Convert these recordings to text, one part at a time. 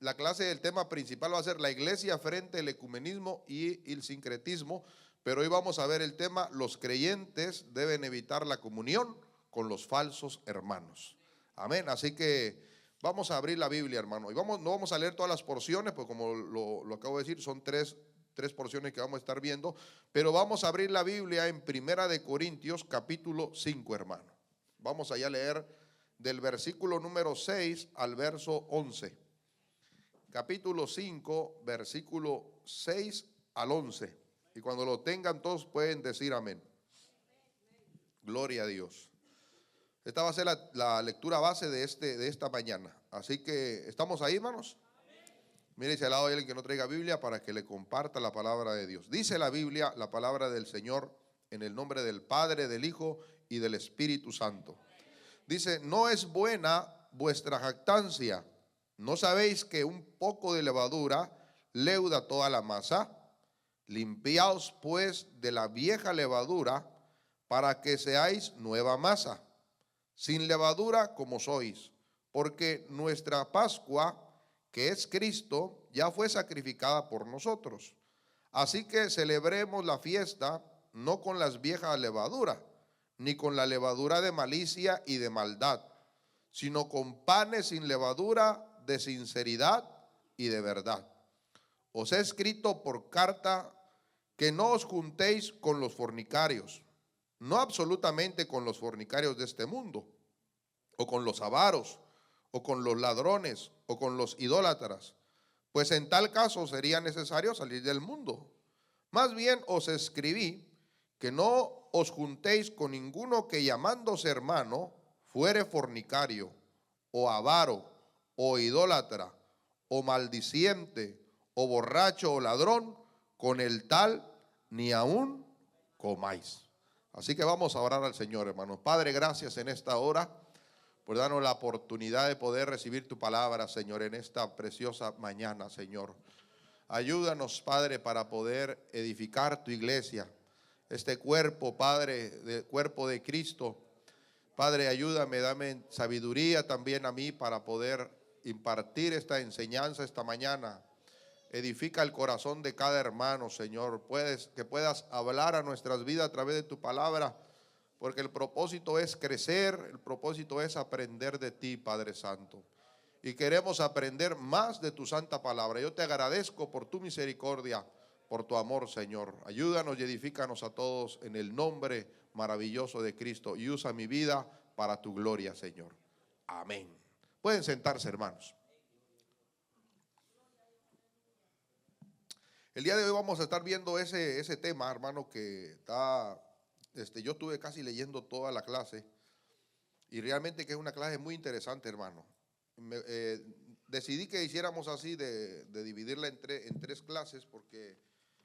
la clase, el tema principal va a ser la iglesia frente al ecumenismo y el sincretismo, pero hoy vamos a ver el tema: los creyentes deben evitar la comunión con los falsos hermanos. Amén. Así que vamos a abrir la Biblia, hermano, y no vamos a leer todas las porciones, pues como lo acabo de decir, son tres porciones que vamos a estar viendo, pero vamos a abrir la Biblia en Primera de Corintios capítulo 5, hermano. Vamos allá a leer del versículo número 6 al verso 11. Capítulo 5, versículo 6 al 11. Y cuando lo tengan todos pueden decir amén. Gloria a Dios. Esta va a ser la lectura base de esta mañana. Así que, ¿estamos ahí, hermanos? Mire, si al lado hay alguien que no traiga Biblia, para que le comparta la palabra de Dios. Dice la Biblia, la palabra del Señor, en el nombre del Padre, del Hijo y del Espíritu Santo. Dice: no es buena vuestra jactancia. ¿No sabéis que un poco de levadura leuda toda la masa? Limpiaos pues de la vieja levadura, para que seáis nueva masa, sin levadura como sois, porque nuestra Pascua, que es Cristo, ya fue sacrificada por nosotros. Así que celebremos la fiesta no con las viejas levaduras, ni con la levadura de malicia y de maldad, sino con panes sin levadura de sinceridad y de verdad. Os he escrito por carta que no os juntéis con los fornicarios, no absolutamente con los fornicarios de este mundo, o con los avaros, o con los ladrones, o con los idólatras, pues en tal caso sería necesario salir del mundo. Más bien os escribí que no os juntéis con ninguno que, llamándose hermano, fuere fornicario, o avaro, o idólatra, o maldiciente, o borracho, o ladrón; con el tal ni aún comáis. Así que vamos a orar al Señor, hermanos. Padre, gracias en esta hora por darnos la oportunidad de poder recibir tu palabra, Señor, en esta preciosa mañana, Señor. Ayúdanos, Padre, para poder edificar tu iglesia, este cuerpo, Padre, el cuerpo de Cristo. Padre, ayúdame, dame sabiduría también a mí para poder impartir esta enseñanza esta mañana. Edifica el corazón de cada hermano, Señor. Que puedas hablar a nuestras vidas a través de tu palabra, porque el propósito es crecer, el propósito es aprender de ti, Padre Santo. Y queremos aprender más de tu santa palabra. Yo te agradezco por tu misericordia, por tu amor, Señor. Ayúdanos y edifícanos a todos en el nombre maravilloso de Cristo. Y usa mi vida para tu gloria, Señor. Amén. Pueden sentarse, hermanos. El día de hoy vamos a estar viendo ese tema, hermano, que está... yo estuve casi leyendo toda la clase, y realmente que es una clase muy interesante, hermano. Decidí que hiciéramos así, de dividirla en tres clases, porque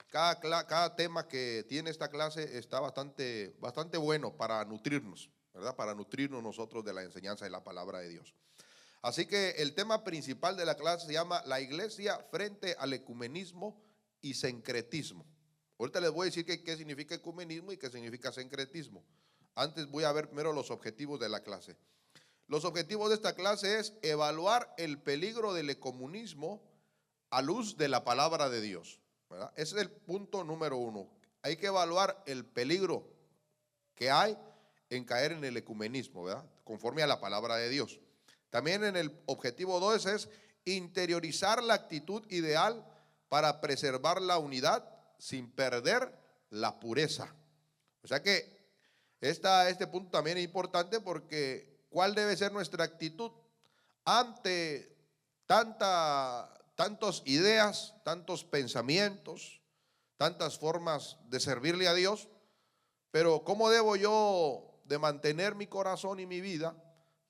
cada tema que tiene esta clase está bastante bueno para nutrirnos, ¿verdad? Para nutrirnos nosotros de la enseñanza de la palabra de Dios. Así que el tema principal de la clase se llama la iglesia frente al ecumenismo y sincretismo. Ahorita les voy a decir qué significa ecumenismo y qué significa sincretismo. Antes voy a ver primero los objetivos de la clase. Los objetivos de esta clase es evaluar el peligro del ecumenismo a luz de la palabra de Dios, ¿verdad? Ese es el punto número 1. Hay que evaluar el peligro que hay en caer en el ecumenismo, ¿verdad? Conforme a la palabra de Dios. También en el objetivo 2 es interiorizar la actitud ideal para preservar la unidad sin perder la pureza. O sea que este punto también es importante, porque ¿cuál debe ser nuestra actitud ante tantas ideas, tantos pensamientos, tantas formas de servirle a Dios? Pero ¿cómo debo yo de mantener mi corazón y mi vida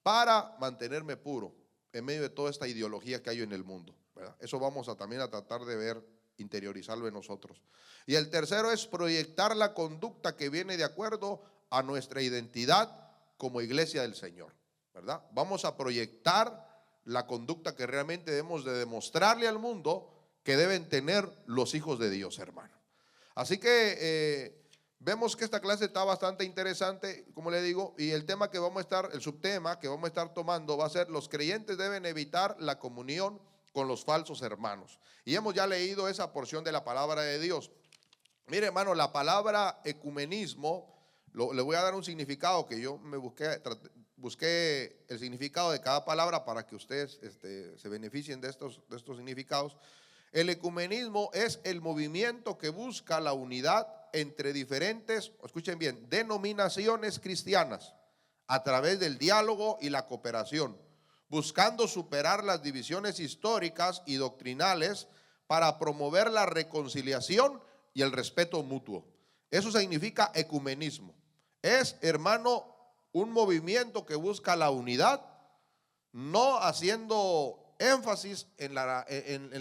para mantenerme puro en medio de toda esta ideología que hay en el mundo, ¿verdad? Eso vamos también a tratar de ver, interiorizarlo en nosotros. Y el tercero es proyectar la conducta que viene de acuerdo a nuestra identidad como iglesia del Señor, ¿verdad? Vamos a proyectar la conducta que realmente debemos de demostrarle al mundo que deben tener los hijos de Dios, hermano. Así que vemos que esta clase está bastante interesante, como le digo, y el subtema que vamos a estar tomando va a ser: los creyentes deben evitar la comunión con los falsos hermanos. Y hemos ya leído esa porción de la palabra de Dios. Mire, hermano, la palabra ecumenismo, le voy a dar un significado que yo me busqué el significado de cada palabra para que ustedes se beneficien de estos significados. El ecumenismo es el movimiento que busca la unidad entre diferentes, escuchen bien, denominaciones cristianas a través del diálogo y la cooperación, buscando superar las divisiones históricas y doctrinales para promover la reconciliación y el respeto mutuo. Eso significa ecumenismo. Es, hermano, un movimiento que busca la unidad, no haciendo énfasis en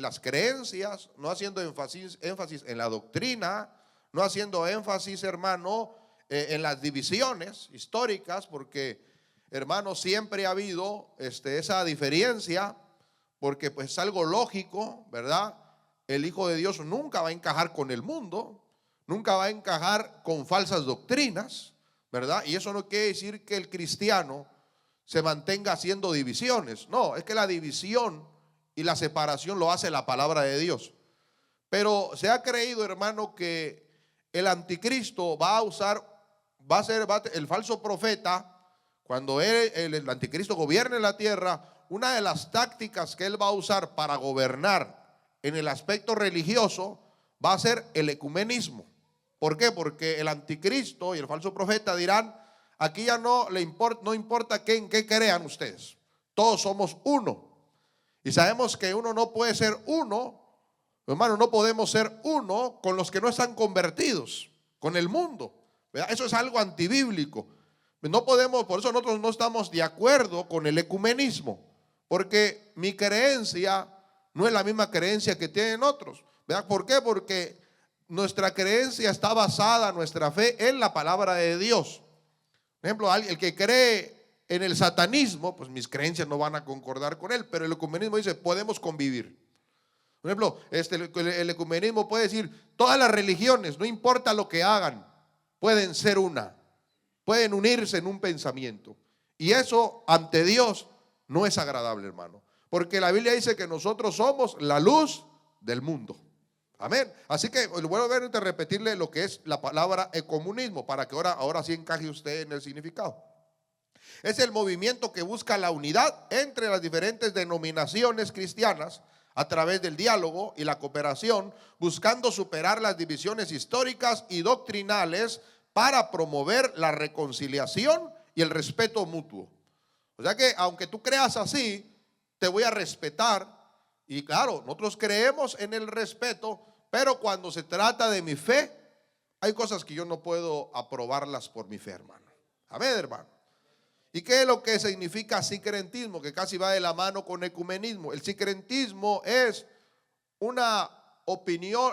las creencias, no haciendo énfasis en la doctrina, no haciendo énfasis, hermano, en las divisiones históricas, porque, hermano, siempre ha habido esa diferencia, porque pues es algo lógico, ¿verdad? El Hijo de Dios nunca va a encajar con el mundo, nunca va a encajar con falsas doctrinas, ¿verdad? Y eso no quiere decir que el cristiano se mantenga haciendo divisiones. No, es que la división y la separación lo hace la palabra de Dios. Pero se ha creído, hermano, que el anticristo va a ser el falso profeta. Cuando el anticristo gobierne la tierra, una de las tácticas que él va a usar para gobernar en el aspecto religioso va a ser el ecumenismo. ¿Por qué? Porque el anticristo y el falso profeta dirán: aquí ya no importa en qué crean ustedes, todos somos uno. Y sabemos que uno no puede ser uno, hermano, no podemos ser uno con los que no están convertidos, con el mundo, ¿verdad? Eso es algo antibíblico. No podemos, por eso nosotros no estamos de acuerdo con el ecumenismo, porque mi creencia no es la misma creencia que tienen otros, ¿verdad? ¿Por qué? Porque nuestra creencia está basada, nuestra fe, en la palabra de Dios. Por ejemplo, el que cree en el satanismo, pues mis creencias no van a concordar con él, pero el ecumenismo dice: podemos convivir. Por ejemplo, el ecumenismo puede decir: todas las religiones, no importa lo que hagan, pueden ser una, pueden unirse en un pensamiento. Y eso ante Dios no es agradable, hermano, porque la Biblia dice que nosotros somos la luz del mundo. Amén. Así que vuelvo a repetirle lo que es la palabra ecumenismo, para que ahora sí encaje usted en el significado. Es el movimiento que busca la unidad entre las diferentes denominaciones cristianas a través del diálogo y la cooperación, buscando superar las divisiones históricas y doctrinales para promover la reconciliación y el respeto mutuo. O sea que aunque tú creas así, te voy a respetar. Y claro, nosotros creemos en el respeto, pero cuando se trata de mi fe, hay cosas que yo no puedo aprobarlas por mi fe, hermano. Amén, hermano. ¿Y qué es lo que significa sincretismo? Que casi va de la mano con ecumenismo. El sincretismo es una opinión,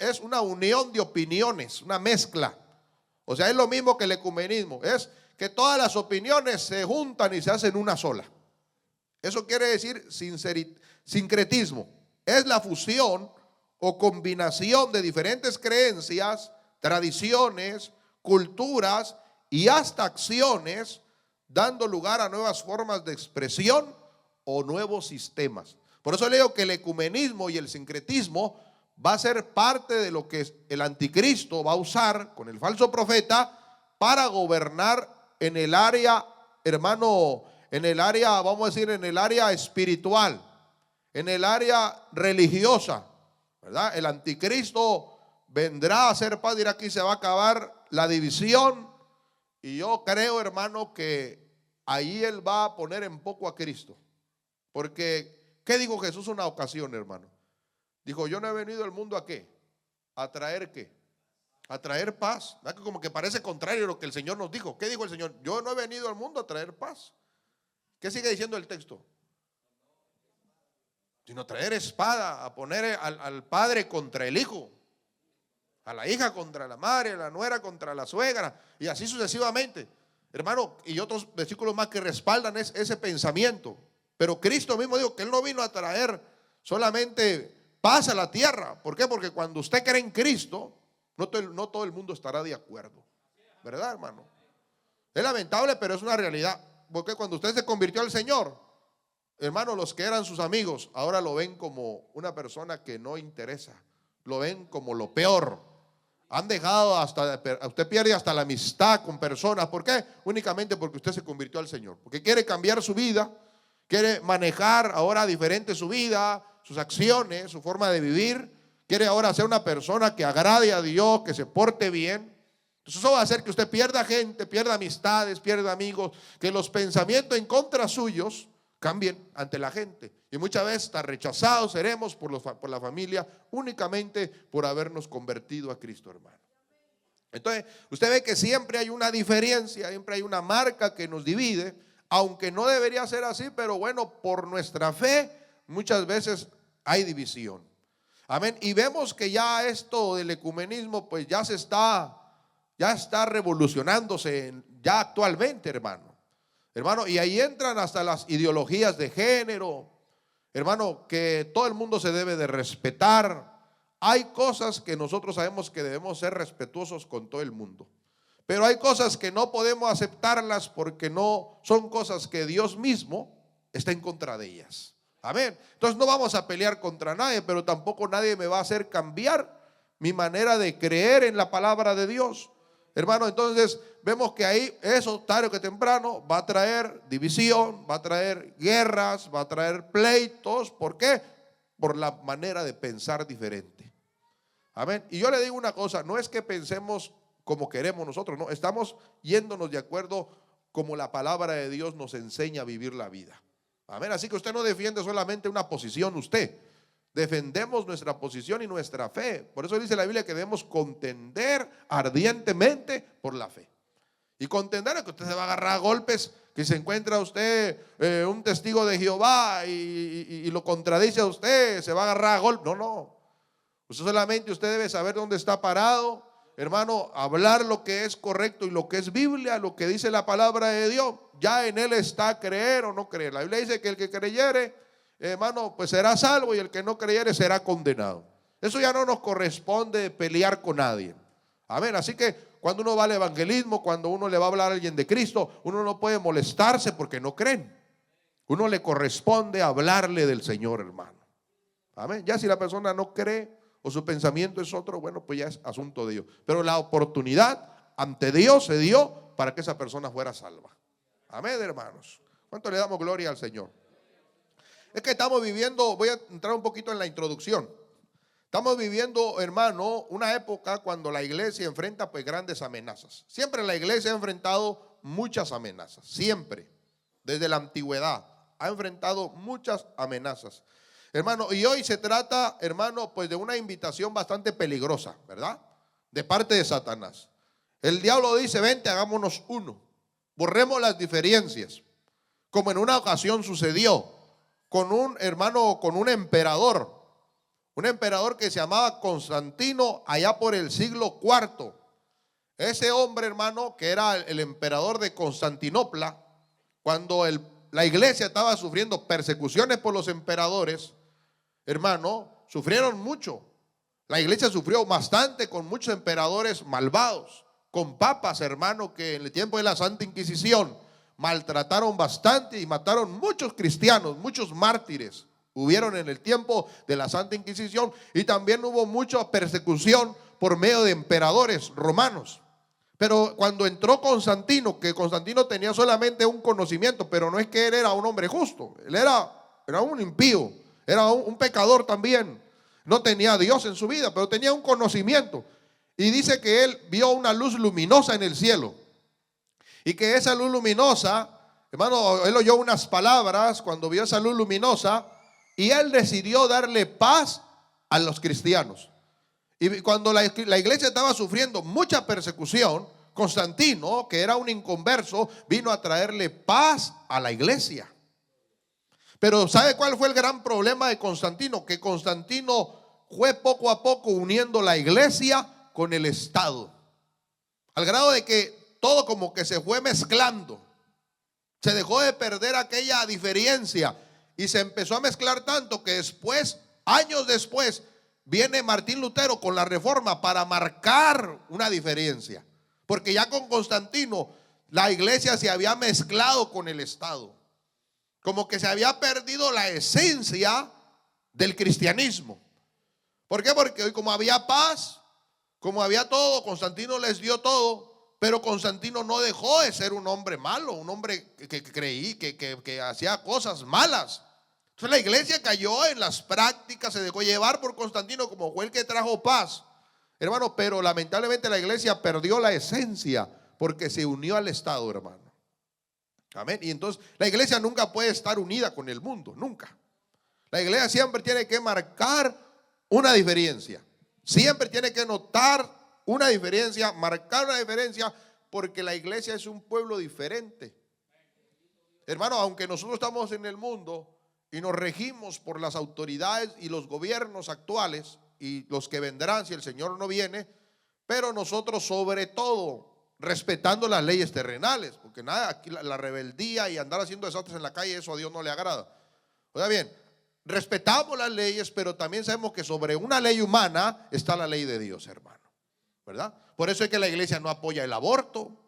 es una unión de opiniones, una mezcla. O sea, es lo mismo que el ecumenismo. Es que todas las opiniones se juntan y se hacen una sola. Eso quiere decir sincretismo. Es la fusión o combinación de diferentes creencias, tradiciones, culturas y hasta acciones, dando lugar a nuevas formas de expresión o nuevos sistemas. Por eso le digo que el ecumenismo y el sincretismo va a ser parte de lo que el anticristo va a usar con el falso profeta para gobernar en el área, hermano, en el área, vamos a decir, en el área espiritual, en el área religiosa, ¿verdad? El anticristo vendrá a hacer paz, dirá: aquí se va a acabar la división. Y yo creo, hermano, que ahí él va a poner en poco a Cristo. Porque, ¿qué dijo Jesús una ocasión, hermano? Dijo: yo no he venido al mundo ¿a qué? ¿A traer qué? A traer paz. ¿Verdad? Como que parece contrario a lo que el Señor nos dijo. ¿Qué dijo el Señor? Yo no he venido al mundo a traer paz. ¿Qué sigue diciendo el texto? Sino traer espada, a poner al padre contra el hijo, a la hija contra la madre, a la nuera contra la suegra, y así sucesivamente, hermano. Y otros versículos más que respaldan ese pensamiento. Pero Cristo mismo dijo que Él no vino a traer solamente paz a la tierra. ¿Por qué? Porque cuando usted cree en Cristo, no todo el mundo estará de acuerdo, ¿verdad, hermano? Es lamentable, pero es una realidad. Porque cuando usted se convirtió al Señor, hermano, los que eran sus amigos, ahora lo ven como una persona que no interesa. Lo ven como lo peor. Han dejado usted pierde hasta la amistad con personas. ¿Por qué? Únicamente porque usted se convirtió al Señor. Porque quiere cambiar su vida, quiere manejar ahora diferente su vida, sus acciones, su forma de vivir. Quiere ahora ser una persona que agrade a Dios, que se porte bien. Entonces eso va a hacer que usted pierda gente, pierda amistades, pierda amigos, que los pensamientos en contra suyos cambien ante la gente. Y muchas veces hasta rechazados seremos por la familia únicamente por habernos convertido a Cristo, hermano. Entonces, usted ve que siempre hay una diferencia, siempre hay una marca que nos divide, aunque no debería ser así, pero bueno, por nuestra fe muchas veces hay división. Amén. Y vemos que ya esto del ecumenismo pues ya está revolucionándose ya actualmente, hermano. Hermano, y ahí entran hasta las ideologías de género, hermano, que todo el mundo se debe de respetar. Hay cosas que nosotros sabemos que debemos ser respetuosos con todo el mundo, pero hay cosas que no podemos aceptarlas porque no son cosas que Dios mismo está en contra de ellas. Amén. Entonces no vamos a pelear contra nadie, pero tampoco nadie me va a hacer cambiar mi manera de creer en la palabra de Dios. Hermano, entonces vemos que ahí eso tarde que temprano va a traer división, va a traer guerras, va a traer pleitos. ¿Por qué? Por la manera de pensar diferente. Amén. Y yo le digo una cosa, no es que pensemos como queremos nosotros, no, estamos yéndonos de acuerdo como la palabra de Dios nos enseña a vivir la vida. Amén. Así que usted no defiende solamente una posición, usted. Defendemos nuestra posición y nuestra fe. Por eso dice la Biblia que debemos contender ardientemente por la fe. Y contender es que usted se va a agarrar a golpes, que se encuentra usted un testigo de Jehová y lo contradice a usted, se va a agarrar a golpes. No. Usted debe saber dónde está parado, hermano, hablar lo que es correcto y lo que es Biblia, lo que dice la palabra de Dios. Ya en él está creer o no creer. La Biblia dice que el que creyere, hermano, pues será salvo, y el que no creyere será condenado. Eso ya no nos corresponde pelear con nadie. Amén. Así que cuando uno va al evangelismo, cuando uno le va a hablar a alguien de Cristo, uno no puede molestarse porque no creen. Uno le corresponde hablarle del Señor, hermano. Amén. Ya si la persona no cree o su pensamiento es otro, bueno, pues ya es asunto de Dios. Pero la oportunidad ante Dios se dio para que esa persona fuera salva. Amén, hermanos. ¿Cuánto le damos gloria al Señor? Es que estamos viviendo, voy a entrar un poquito en la introducción. Estamos viviendo, hermano, una época cuando la iglesia enfrenta pues grandes amenazas. Siempre la iglesia ha enfrentado muchas amenazas, siempre, desde la antigüedad, ha enfrentado muchas amenazas. Hermano, y hoy se trata, hermano, pues de una invitación bastante peligrosa, ¿verdad? De parte de Satanás. El diablo dice, vente, hagámonos uno, borremos las diferencias, como en una ocasión sucedió con un hermano, con un emperador que se llamaba Constantino allá por el siglo IV. Ese hombre, hermano, que era el emperador de Constantinopla, cuando la iglesia estaba sufriendo persecuciones por los emperadores, hermano, sufrieron mucho. La iglesia sufrió bastante con muchos emperadores malvados, con papas, hermano, que en el tiempo de la Santa Inquisición maltrataron bastante y mataron muchos cristianos, muchos mártires. Hubieron en el tiempo de la Santa Inquisición, y también hubo mucha persecución por medio de emperadores romanos. Pero cuando entró Constantino, que Constantino tenía solamente un conocimiento, pero no es que él era un hombre justo, él era un impío, era un pecador también. No tenía a Dios en su vida, pero tenía un conocimiento. Y dice que él vio una luz luminosa en el cielo. Y que esa luz luminosa, hermano, él oyó unas palabras cuando vio esa luz luminosa, y él decidió darle paz a los cristianos. Y cuando la iglesia estaba sufriendo mucha persecución, Constantino, que era un inconverso, vino a traerle paz a la iglesia. Pero ¿sabe cuál fue el gran problema de Constantino? Que Constantino fue poco a poco uniendo la iglesia con el Estado, al grado de que todo como que se fue mezclando. Se dejó de perder aquella diferencia y se empezó a mezclar tanto que después, años después, viene Martín Lutero con la Reforma para marcar una diferencia. Porque ya con Constantino la iglesia se había mezclado con el Estado. Como que se había perdido la esencia del cristianismo. ¿Por qué? Porque hoy, como había paz, como había todo, Constantino les dio todo, pero Constantino no dejó de ser un hombre malo, un hombre que creí, que hacía cosas malas. Entonces la iglesia cayó en las prácticas, se dejó llevar por Constantino como fue el que trajo paz, hermano, pero lamentablemente la iglesia perdió la esencia porque se unió al Estado, hermano. Amén. Y entonces la iglesia nunca puede estar unida con el mundo, nunca. La iglesia siempre tiene que marcar una diferencia. Siempre tiene que notar una diferencia, marcar una diferencia, porque la iglesia es un pueblo diferente. Hermano, aunque nosotros estamos en el mundo y nos regimos por las autoridades y los gobiernos actuales y los que vendrán si el Señor no viene, pero nosotros sobre todo respetando las leyes terrenales, porque nada, aquí la rebeldía y andar haciendo desastres en la calle, eso a Dios no le agrada. Oiga bien, respetamos las leyes, pero también sabemos que sobre una ley humana está la ley de Dios, hermano, ¿verdad? Por eso es que la iglesia no apoya el aborto.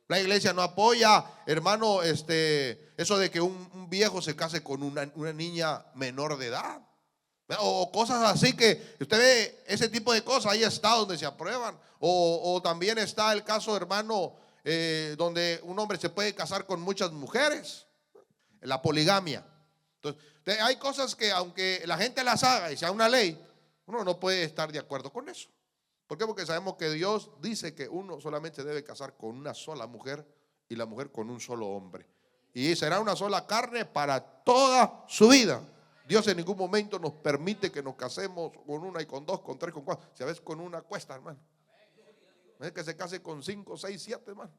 La iglesia no apoya, hermano, eso de que un viejo se case con una niña menor de edad. O cosas así que usted ve, ese tipo de cosas, ahí está donde se aprueban. O también está el caso, hermano, donde un hombre se puede casar con muchas mujeres, la poligamia. Entonces, hay cosas que aunque la gente las haga y sea una ley, uno no puede estar de acuerdo con eso. ¿Por qué? Porque sabemos que Dios dice que uno solamente debe casar con una sola mujer y la mujer con un solo hombre. Y será una sola carne para toda su vida. Dios en ningún momento nos permite que nos casemos con una y con dos, con tres, con cuatro. Si a veces con una cuesta, hermano. Es que se case con 5, 6, 7, hermano.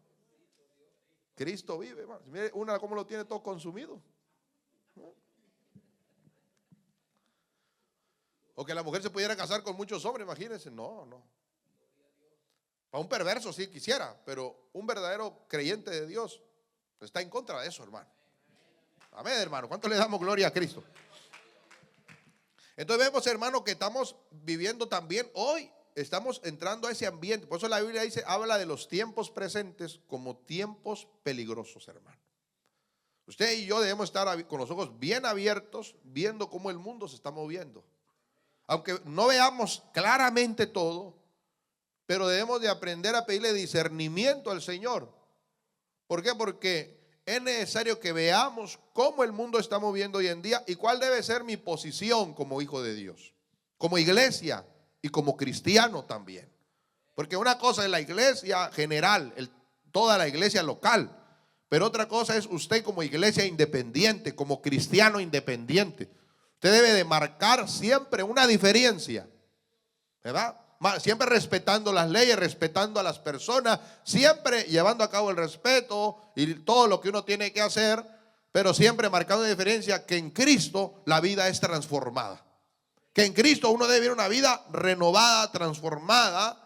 Cristo vive, hermano. Mire una cómo lo tiene todo consumido. O que la mujer se pudiera casar con muchos hombres, imagínense. No. Para un perverso sí quisiera, pero un verdadero creyente de Dios está en contra de eso, hermano. Amén, hermano. ¿Cuánto le damos gloria a Cristo? Entonces vemos, hermano, que estamos viviendo también hoy, estamos entrando a ese ambiente. Por eso la Biblia dice, habla de los tiempos presentes como tiempos peligrosos, hermano. Usted y yo debemos estar con los ojos bien abiertos, viendo cómo el mundo se está moviendo. Aunque no veamos claramente todo, pero debemos de aprender a pedirle discernimiento al Señor. ¿Por qué? Porque es necesario que veamos cómo el mundo está moviendo hoy en día y cuál debe ser mi posición como hijo de Dios, como iglesia y como cristiano también. Porque una cosa es la iglesia general, toda la iglesia local, pero otra cosa es usted como iglesia independiente, como cristiano independiente. Usted debe de marcar siempre una diferencia, ¿verdad? Siempre respetando las leyes, respetando a las personas, siempre llevando a cabo el respeto y todo lo que uno tiene que hacer, pero siempre marcando la diferencia que en Cristo la vida es transformada. Que en Cristo uno debe vivir una vida renovada, transformada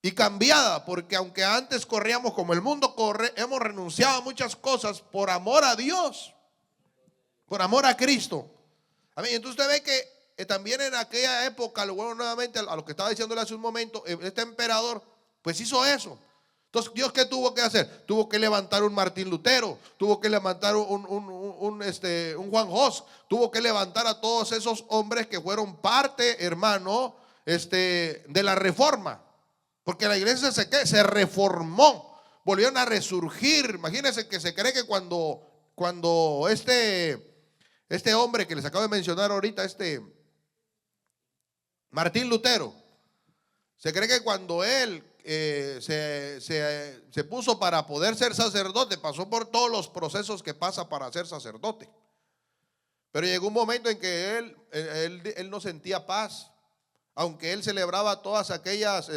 y cambiada, porque aunque antes corríamos como el mundo corre, hemos renunciado a muchas cosas por amor a Dios, por amor a Cristo. Amén. Entonces usted ve que también en aquella época, lo bueno nuevamente a lo que estaba diciéndole hace un momento, este emperador pues hizo eso. Entonces Dios, ¿qué tuvo que hacer? Tuvo que levantar un Martín Lutero, tuvo que levantar un Juan Hus, tuvo que levantar a todos esos hombres que fueron parte, hermano, de la reforma. Porque la iglesia se reformó, volvieron a resurgir. Imagínense que se cree que cuando este hombre que les acabo de mencionar ahorita, Martín Lutero, se cree que cuando él se puso para poder ser sacerdote, pasó por todos los procesos que pasa para ser sacerdote. Pero llegó un momento en que él no sentía paz, aunque él celebraba todas aquellas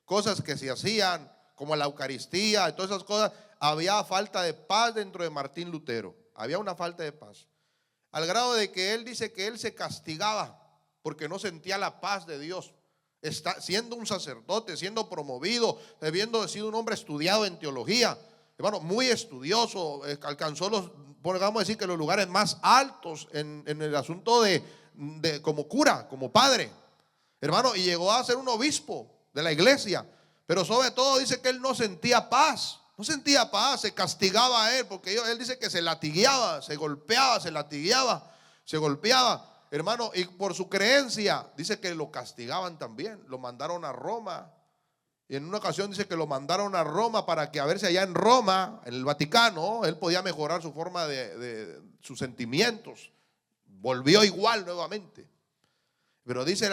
cosas que se hacían, como la Eucaristía y todas esas cosas. Había falta de paz dentro de Martín Lutero, había una falta de paz, al grado de que él dice que él se castigaba porque no sentía la paz de Dios. Siendo un sacerdote, siendo promovido, habiendo sido un hombre estudiado en teología, hermano, muy estudioso, alcanzó podemos decir que los lugares más altos en el asunto de como cura, como padre, hermano, y llegó a ser un obispo de la iglesia. Pero sobre todo dice que él no sentía paz. No sentía paz, se castigaba a él, porque él dice que se latigueaba, se golpeaba, se latigueaba, se golpeaba, hermano, y por su creencia, dice que lo castigaban también, lo mandaron a Roma. Y en una ocasión dice que lo mandaron a Roma para que a ver si allá en Roma, en el Vaticano, él podía mejorar su forma de sus sentimientos. Volvió igual nuevamente. Pero dice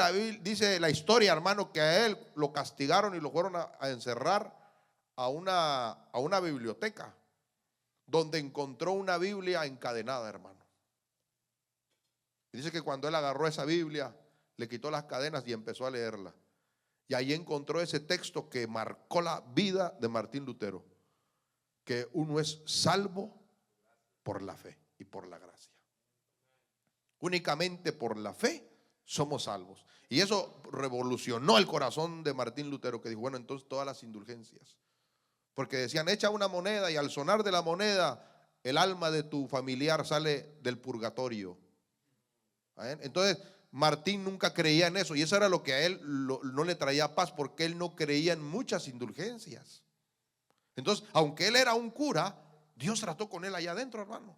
la historia, hermano, que a él lo castigaron y lo fueron a encerrar a una biblioteca, donde encontró una Biblia encadenada, hermano. Y dice que cuando él agarró esa Biblia, le quitó las cadenas y empezó a leerla. Y ahí encontró ese texto que marcó la vida de Martín Lutero, que uno es salvo por la fe y por la gracia. Únicamente por la fe somos salvos. Y eso revolucionó el corazón de Martín Lutero, que dijo, bueno, entonces todas las indulgencias. Porque decían, echa una moneda y al sonar de la moneda, el alma de tu familiar sale del purgatorio. Entonces, Martín nunca creía en eso, y eso era lo que a él no le traía paz, porque él no creía en muchas indulgencias. Entonces, aunque él era un cura, Dios trató con él allá adentro, hermano,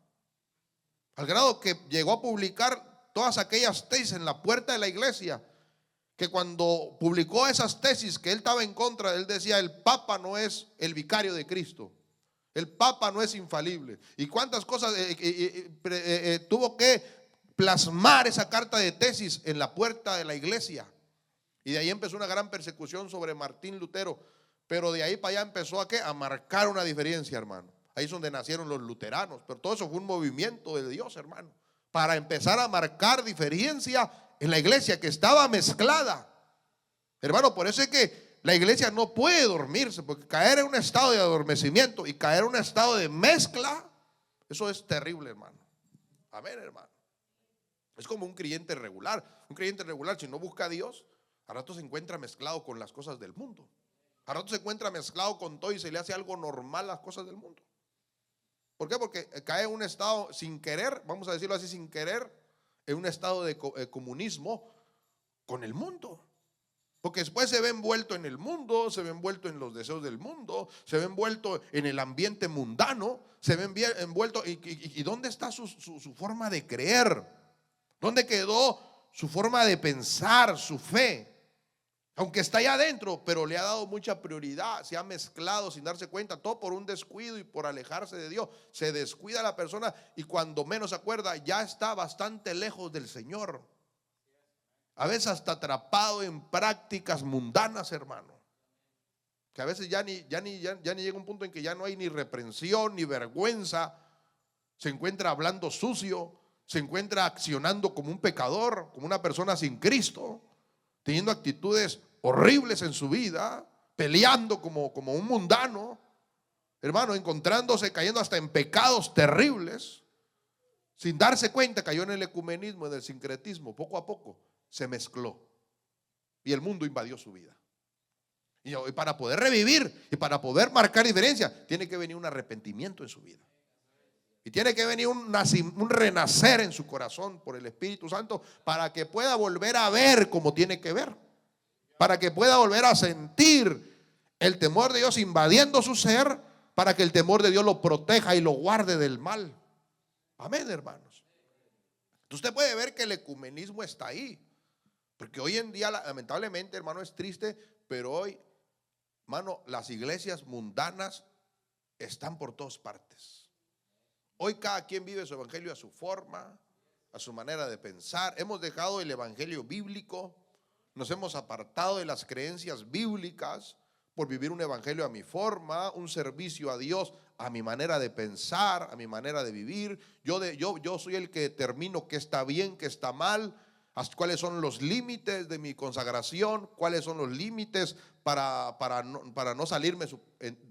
al grado que llegó a publicar todas aquellas tesis en la puerta de la iglesia, que cuando publicó esas tesis que él estaba en contra, él decía, el Papa no es el vicario de Cristo, el Papa no es infalible, y cuántas cosas tuvo que plasmar esa carta de tesis en la puerta de la iglesia. Y de ahí empezó una gran persecución sobre Martín Lutero. Pero de ahí para allá empezó a marcar una diferencia, hermano. Ahí es donde nacieron los luteranos. Pero todo eso fue un movimiento de Dios, hermano, para empezar a marcar diferencia en la iglesia que estaba mezclada. Hermano, por eso es que la iglesia no puede dormirse, porque caer en un estado de adormecimiento y caer en un estado de mezcla, eso es terrible, hermano. Amén, hermano. Es como un creyente regular. Un creyente regular, si no busca a Dios, a rato se encuentra mezclado con las cosas del mundo. A rato se encuentra mezclado con todo y se le hace algo normal las cosas del mundo. ¿Por qué? Porque cae en un estado sin querer, vamos a decirlo así, sin querer, en un estado de comunismo con el mundo. Porque después se ve envuelto en el mundo, se ve envuelto en los deseos del mundo, se ve envuelto en el ambiente mundano, se ve envuelto. ¿Y dónde está su forma de creer? ¿Dónde quedó su forma de pensar, su fe? Aunque está allá adentro, pero le ha dado mucha prioridad, se ha mezclado sin darse cuenta, todo por un descuido y por alejarse de Dios. Se descuida la persona y cuando menos se acuerda ya está bastante lejos del Señor. A veces hasta atrapado en prácticas mundanas, hermano, que a veces ya ni llega un punto en que ya no hay ni reprensión ni vergüenza. Se encuentra hablando sucio, se encuentra accionando como un pecador, como una persona sin Cristo, teniendo actitudes horribles en su vida, peleando como un mundano, hermano, encontrándose, cayendo hasta en pecados terribles, sin darse cuenta. Cayó en el ecumenismo, en el sincretismo. Poco a poco se mezcló y el mundo invadió su vida. Y para poder revivir y para poder marcar diferencia, tiene que venir un arrepentimiento en su vida. Y tiene que venir un renacer en su corazón por el Espíritu Santo, para que pueda volver a ver como tiene que ver, para que pueda volver a sentir el temor de Dios invadiendo su ser, para que el temor de Dios lo proteja y lo guarde del mal. Amén, hermanos. Usted puede ver que el ecumenismo está ahí, porque hoy en día, lamentablemente, hermano, es triste, pero hoy, hermano, las iglesias mundanas están por todas partes. Hoy cada quien vive su evangelio a su forma, a su manera de pensar. Hemos dejado el evangelio bíblico, nos hemos apartado de las creencias bíblicas por vivir un evangelio a mi forma, un servicio a Dios a mi manera de pensar, a mi manera de vivir. Yo soy el que determino qué está bien, qué está mal, cuáles son los límites de mi consagración, cuáles son los límites para no salirme,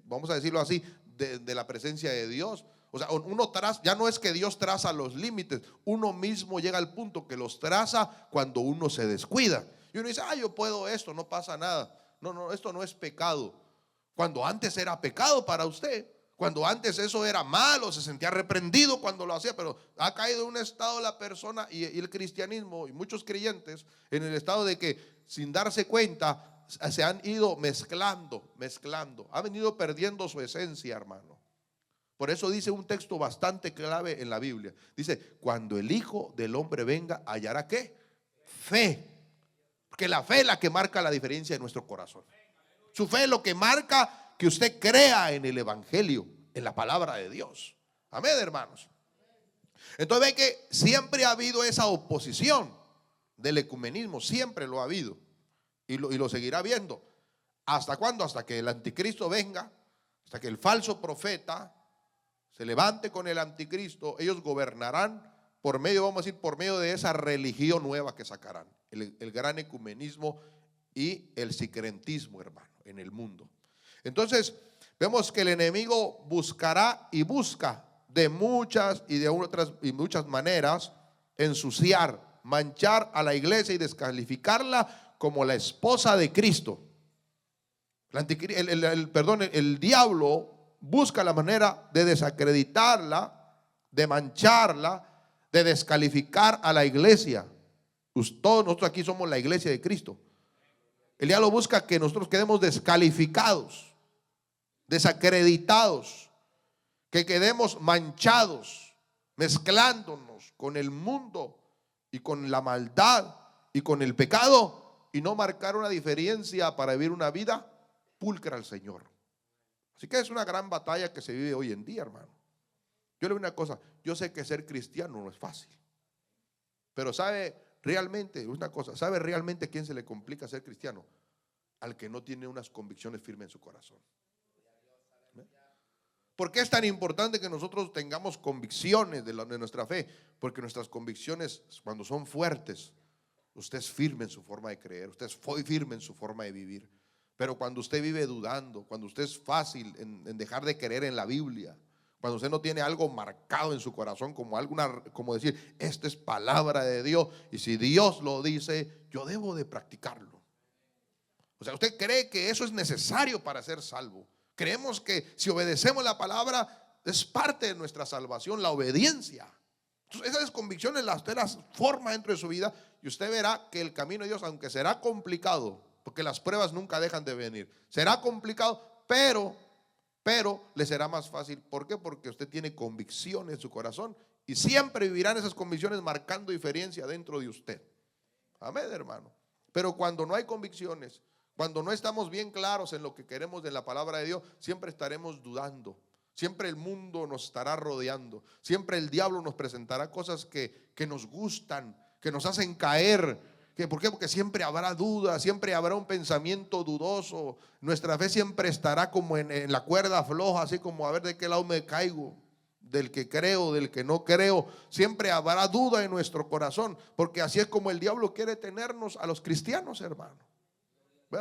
vamos a decirlo así, de la presencia de Dios. O sea, ya no es que Dios traza los límites, uno mismo llega al punto que los traza cuando uno se descuida. Y uno dice, yo puedo esto, no pasa nada. No, esto no es pecado. Cuando antes era pecado para usted, cuando antes eso era malo, se sentía reprendido cuando lo hacía, pero ha caído en un estado la persona y el cristianismo y muchos creyentes en el estado de que sin darse cuenta se han ido mezclando, han venido perdiendo su esencia, hermano. Por eso dice un texto bastante clave en la Biblia. Dice, cuando el Hijo del Hombre venga, hallará ¿qué? Fe. Porque la fe es la que marca la diferencia en nuestro corazón. Su fe es lo que marca que usted crea en el Evangelio, en la palabra de Dios. Amén, hermanos. Entonces ve que siempre ha habido esa oposición del ecumenismo, siempre lo ha habido y lo seguirá habiendo. ¿Hasta cuándo? Hasta que el anticristo venga, hasta que el falso profeta se levante con el anticristo. Ellos gobernarán por medio, vamos a decir, por medio de esa religión nueva que sacarán, el gran ecumenismo y el sincretismo, hermano, en el mundo. Entonces vemos que el enemigo buscará y busca de muchas y de otras y muchas maneras ensuciar, manchar a la iglesia y descalificarla como la esposa de Cristo. El diablo busca la manera de desacreditarla, de mancharla, de descalificar a la iglesia. Todos nosotros aquí somos la iglesia de Cristo. El diablo busca que nosotros quedemos descalificados, desacreditados, que quedemos manchados, mezclándonos con el mundo y con la maldad y con el pecado, y no marcar una diferencia para vivir una vida pulcra al Señor. Así que es una gran batalla que se vive hoy en día, hermano. Yo le digo una cosa, yo sé que ser cristiano no es fácil, pero sabe realmente, una cosa, ¿sabe realmente quién se le complica ser cristiano? Al que no tiene unas convicciones firmes en su corazón. ¿Por qué es tan importante que nosotros tengamos convicciones de nuestra fe? Porque nuestras convicciones, cuando son fuertes, usted es firme en su forma de creer, usted es firme en su forma de vivir. Pero cuando usted vive dudando, cuando usted es fácil en dejar de creer en la Biblia, cuando usted no tiene algo marcado en su corazón como decir, esta es palabra de Dios, y si Dios lo dice, yo debo de practicarlo. O sea, usted cree que eso es necesario para ser salvo. Creemos que si obedecemos la palabra es parte de nuestra salvación, la obediencia. Entonces, esas convicciones usted las forma dentro de su vida, y usted verá que el camino de Dios, aunque será complicado, porque las pruebas nunca dejan de venir, será complicado, pero le será más fácil. ¿Por qué? Porque usted tiene convicción en su corazón, y siempre vivirán esas convicciones marcando diferencia dentro de usted. Amén, hermano. Pero cuando no hay convicciones, cuando no estamos bien claros en lo que queremos de la palabra de Dios, siempre estaremos dudando. Siempre el mundo nos estará rodeando. Siempre el diablo nos presentará cosas que nos gustan, que nos hacen caer. ¿Por qué? Porque siempre habrá dudas, siempre habrá un pensamiento dudoso. Nuestra fe siempre estará como en la cuerda floja, así como a ver de qué lado me caigo, del que creo, del que no creo. Siempre habrá duda en nuestro corazón, porque así es como el diablo quiere tenernos a los cristianos, hermano.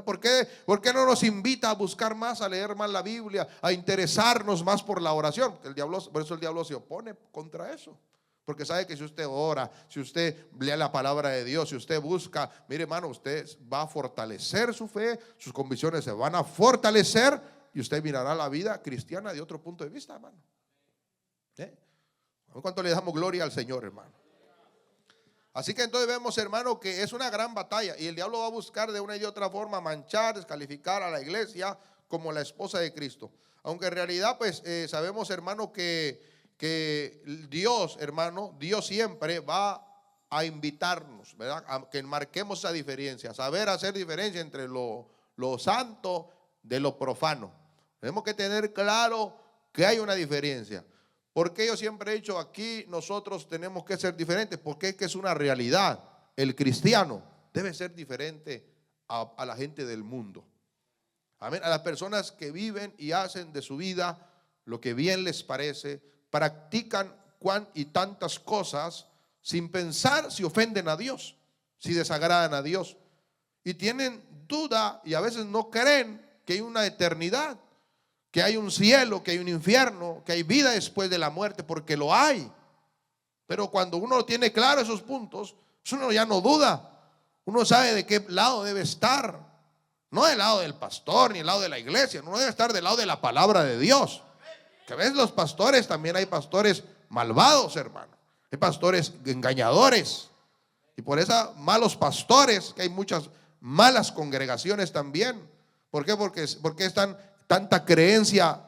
¿Por qué no nos invita a buscar más, a leer más la Biblia, a interesarnos más por la oración? Por eso el diablo se opone contra eso. Porque sabe que si usted ora, si usted lee la palabra de Dios, si usted busca, mire, hermano, usted va a fortalecer su fe, sus convicciones se van a fortalecer, y usted mirará la vida cristiana de otro punto de vista, hermano. ¿Cuánto le damos gloria al Señor, hermano? Así que entonces vemos, hermano, que es una gran batalla, y el diablo va a buscar de una y de otra forma manchar, descalificar a la iglesia como la esposa de Cristo. Aunque en realidad pues sabemos, hermano, que Dios, hermano, Dios siempre va a invitarnos, ¿verdad?, a que marquemos esa diferencia, a saber hacer diferencia entre lo santo de lo profano. Tenemos que tener claro que hay una diferencia. Porque yo siempre he dicho, aquí nosotros tenemos que ser diferentes, porque es que es una realidad. El cristiano debe ser diferente a la gente del mundo. Amén. A las personas que viven y hacen de su vida lo que bien les parece, practican cuán y tantas cosas sin pensar si ofenden a Dios, si desagradan a Dios, y tienen duda y a veces no creen que hay una eternidad, que hay un cielo, que hay un infierno, que hay vida después de la muerte, porque lo hay. Pero cuando uno tiene claro esos puntos, uno ya no duda. Uno sabe de qué lado debe estar. No del lado del pastor ni del lado de la iglesia. Uno debe estar del lado de la palabra de Dios. Que ves los pastores, también hay pastores malvados, hermano. Hay pastores engañadores. Y por esos malos pastores, que hay muchas malas congregaciones también. ¿Por qué? Porque están tanta creencia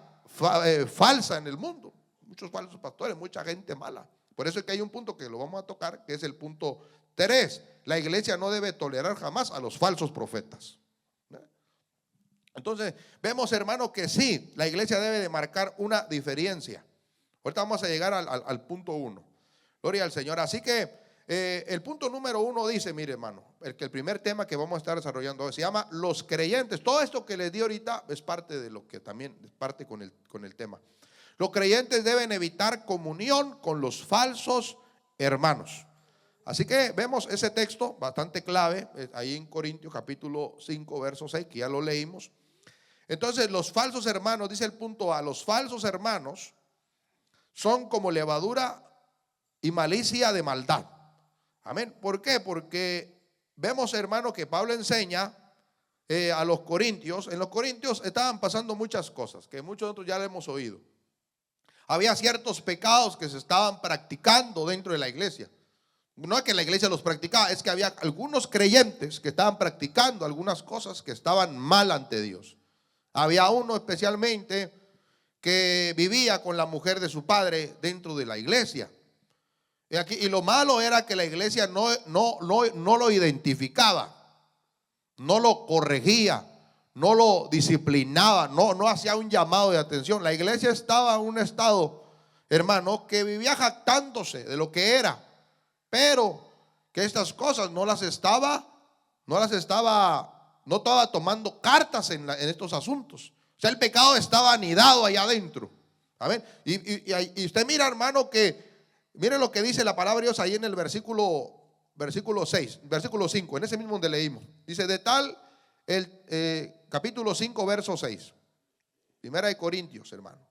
falsa en el mundo. Muchos falsos pastores, mucha gente mala. Por eso es que hay un punto que lo vamos a tocar, que es el punto 3. La iglesia no debe tolerar jamás a los falsos profetas. Entonces, vemos, hermano, que sí, la iglesia debe de marcar una diferencia. Ahorita vamos a llegar al punto 1. Gloria al Señor. Así que el punto número 1 dice, mire, hermano, el primer tema que vamos a estar desarrollando hoy se llama los creyentes. Todo esto que les di ahorita es parte de lo que también es parte con el tema. Los creyentes deben evitar comunión con los falsos hermanos. Así que vemos ese texto bastante clave ahí en Corintios capítulo 5 verso 6, que ya lo leímos. Entonces los falsos hermanos, dice el punto A, los falsos hermanos son como levadura y malicia de maldad. Amén. ¿Por qué? Porque vemos, hermano, que Pablo enseña a los corintios. En los corintios estaban pasando muchas cosas que muchos de nosotros ya le hemos oído. Había ciertos pecados que se estaban practicando dentro de la iglesia. No es que la iglesia los practicaba, es que había algunos creyentes que estaban practicando algunas cosas que estaban mal ante Dios. Había uno especialmente que vivía con la mujer de su padre dentro de la iglesia. Y lo malo era que la iglesia no lo identificaba, no lo corregía, no lo disciplinaba, no hacía un llamado de atención. La iglesia estaba en un estado, hermano, que vivía jactándose de lo que era, pero que estas cosas no estaba tomando cartas en estos asuntos. O sea, el pecado estaba anidado allá adentro. Amén. Y usted mira, hermano, que mire lo que dice la palabra de Dios ahí en el versículo 6, versículo 5, en ese mismo donde leímos. Dice, de tal, capítulo 5, verso 6. Primera de Corintios, hermano.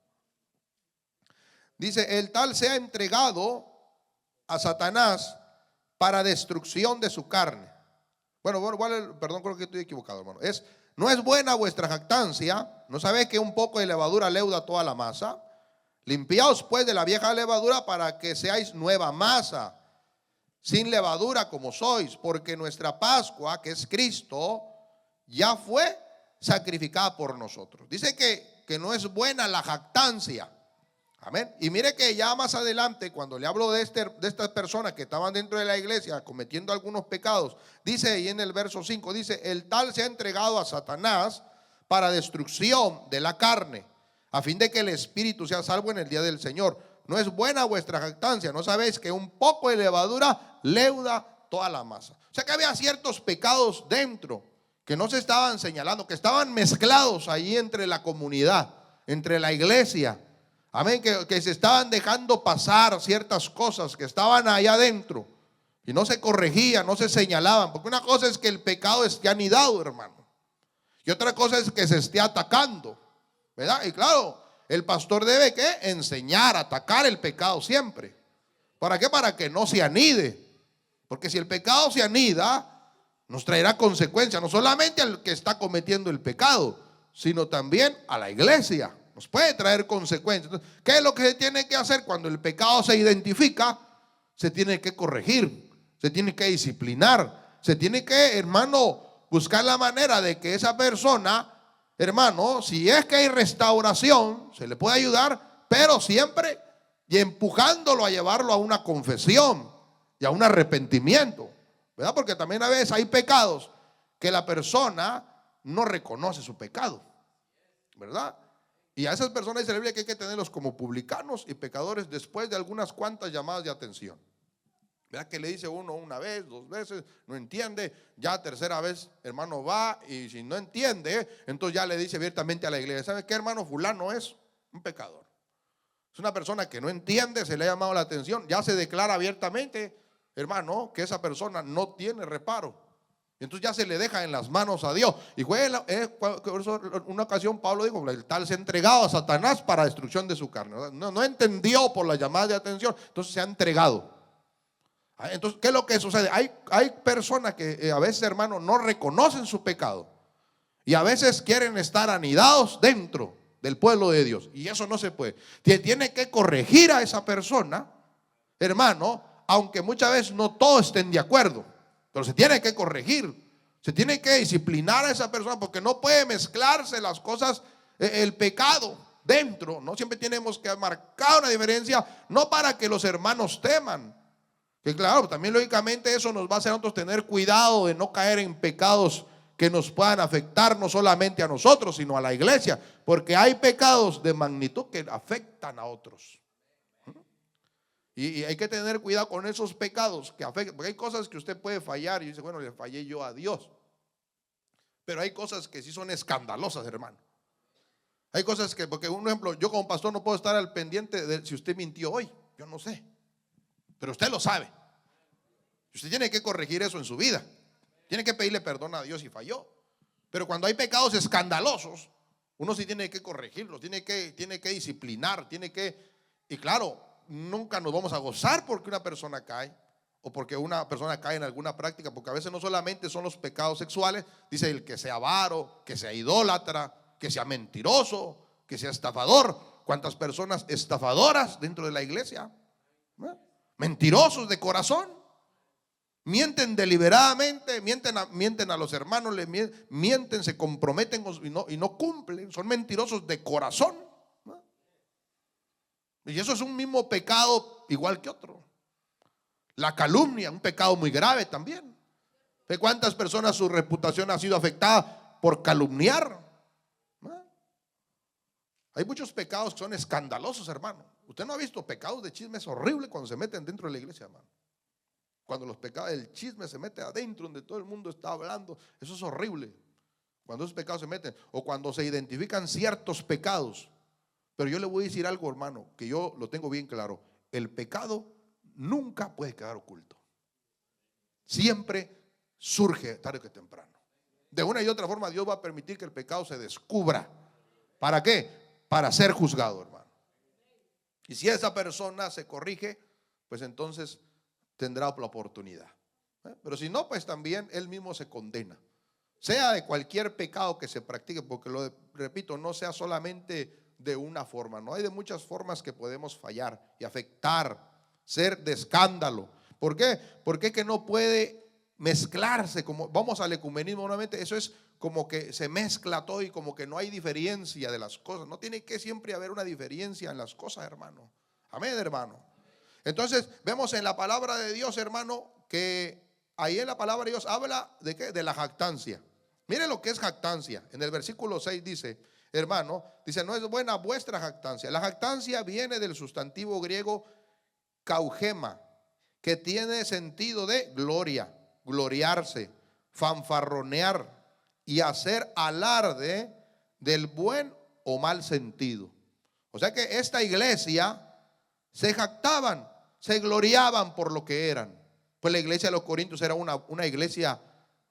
Dice, el tal sea entregado a Satanás para destrucción de su carne. Bueno, perdón, creo que estoy equivocado, hermano. No es buena vuestra jactancia. ¿No sabéis que un poco de levadura leuda toda la masa? Limpiaos pues de la vieja levadura para que seáis nueva masa, sin levadura como sois, porque nuestra Pascua, que es Cristo, ya fue sacrificada por nosotros. Dice que no es buena la jactancia. Amén. Y mire que ya más adelante, cuando le hablo de estas personas que estaban dentro de la iglesia cometiendo algunos pecados, dice ahí en el verso 5, dice, el tal se ha entregado a Satanás para destrucción de la carne, a fin de que el espíritu sea salvo en el día del Señor. No es buena vuestra jactancia. ¿No sabéis que un poco de levadura leuda toda la masa? O sea que había ciertos pecados dentro que no se estaban señalando, que estaban mezclados ahí entre la comunidad, entre la iglesia. Amén, que se estaban dejando pasar ciertas cosas que estaban allá adentro y no se corregían, no se señalaban. Porque una cosa es que el pecado esté anidado, hermano, y otra cosa es que se esté atacando, ¿verdad? Y claro, el pastor debe ¿qué? Enseñar, atacar el pecado siempre. ¿Para qué? Para que no se anide. Porque si el pecado se anida, nos traerá consecuencias, no solamente al que está cometiendo el pecado, sino también a la iglesia. Nos puede traer consecuencias. Entonces, ¿qué es lo que se tiene que hacer cuando el pecado se identifica? Se tiene que corregir, se tiene que disciplinar, se tiene que, hermano, buscar la manera de que esa persona, hermano, si es que hay restauración, se le puede ayudar, pero siempre y empujándolo a llevarlo a una confesión y a un arrepentimiento, ¿verdad? Porque también a veces hay pecados que la persona no reconoce su pecado, ¿verdad? Y a esas personas dice la Biblia que hay que tenerlos como publicanos y pecadores después de algunas cuantas llamadas de atención. ¿Verdad? Que le dice uno una vez, dos veces, no entiende, ya tercera vez, hermano, va y si no entiende, entonces ya le dice abiertamente a la iglesia, ¿sabe qué, hermano? Fulano es un pecador. Es una persona que no entiende, se le ha llamado la atención, ya se declara abiertamente, hermano, que esa persona no tiene reparo. Entonces ya se le deja en las manos a Dios. Y fue una ocasión Pablo dijo, el tal se ha entregado a Satanás para destrucción de su carne. No entendió por la llamada de atención, entonces se ha entregado. Entonces, ¿qué es lo que sucede? Hay personas que a veces, hermano, no reconocen su pecado y a veces quieren estar anidados dentro del pueblo de Dios, y eso no se puede. Tiene que corregir a esa persona, hermano, aunque muchas veces no todos estén de acuerdo, pero se tiene que corregir. Se tiene que disciplinar a esa persona porque no puede mezclarse las cosas, el pecado dentro. No siempre tenemos que marcar una diferencia, no para que los hermanos teman. Que claro, también lógicamente eso nos va a hacer a nosotros tener cuidado de no caer en pecados que nos puedan afectar no solamente a nosotros, sino a la iglesia. Porque hay pecados de magnitud que afectan a otros. Y hay que tener cuidado con esos pecados que afectan. Porque hay cosas que usted puede fallar y dice, bueno, le fallé yo a Dios. Pero hay cosas que sí son escandalosas, hermano. Hay cosas que, porque un ejemplo, yo como pastor no puedo estar al pendiente de si usted mintió hoy. Yo no sé. Pero usted lo sabe. Usted tiene que corregir eso en su vida. Tiene que pedirle perdón a Dios si falló. Pero cuando hay pecados escandalosos, uno sí tiene que corregirlos, tiene que disciplinar, y claro, nunca nos vamos a gozar porque una persona cae o porque una persona cae en alguna práctica, porque a veces no solamente son los pecados sexuales, dice el que sea avaro, que sea idólatra, que sea mentiroso, que sea estafador. ¿Cuántas personas estafadoras dentro de la iglesia? Mentirosos de corazón, mienten deliberadamente, mienten a los hermanos, mienten, se comprometen y no cumplen, son mentirosos de corazón. Y eso es un mismo pecado igual que otro. La calumnia, un pecado muy grave también. ¿De cuántas personas su reputación ha sido afectada por calumniar? Hay muchos pecados que son escandalosos, hermano. Usted no ha visto pecados de chisme, es horrible cuando se meten dentro de la iglesia, hermano. Cuando los pecados del chisme se meten adentro donde todo el mundo está hablando, eso es horrible. Cuando esos pecados se meten, o cuando se identifican ciertos pecados. Pero yo le voy a decir algo, hermano, que yo lo tengo bien claro. El pecado nunca puede quedar oculto. Siempre surge tarde que temprano. De una y otra forma Dios va a permitir que el pecado se descubra. ¿Para qué? Para ser juzgado, hermano. Y si esa persona se corrige, pues entonces tendrá la oportunidad. Pero si no, pues también él mismo se condena. Sea de cualquier pecado que se practique, porque lo repito, no sea solamente de una forma, no hay de muchas formas que podemos fallar y afectar, ser de escándalo. ¿Por qué? Porque que no puede mezclarse, como vamos al ecumenismo nuevamente, eso es como que se mezcla todo y como que no hay diferencia de las cosas. No tiene que siempre haber una diferencia en las cosas, hermano. Amén, hermano. Entonces vemos en la palabra de Dios, hermano, que ahí en la palabra de Dios habla de ¿qué? De la jactancia. Mire lo que es jactancia. En el versículo 6 dice, hermano, dice, no es buena vuestra jactancia. La jactancia viene del sustantivo griego kaugema, que tiene sentido de gloria, gloriarse, fanfarronear y hacer alarde del buen o mal sentido. O sea que esta iglesia se jactaban, se gloriaban por lo que eran. Pues la iglesia de los Corintios era una iglesia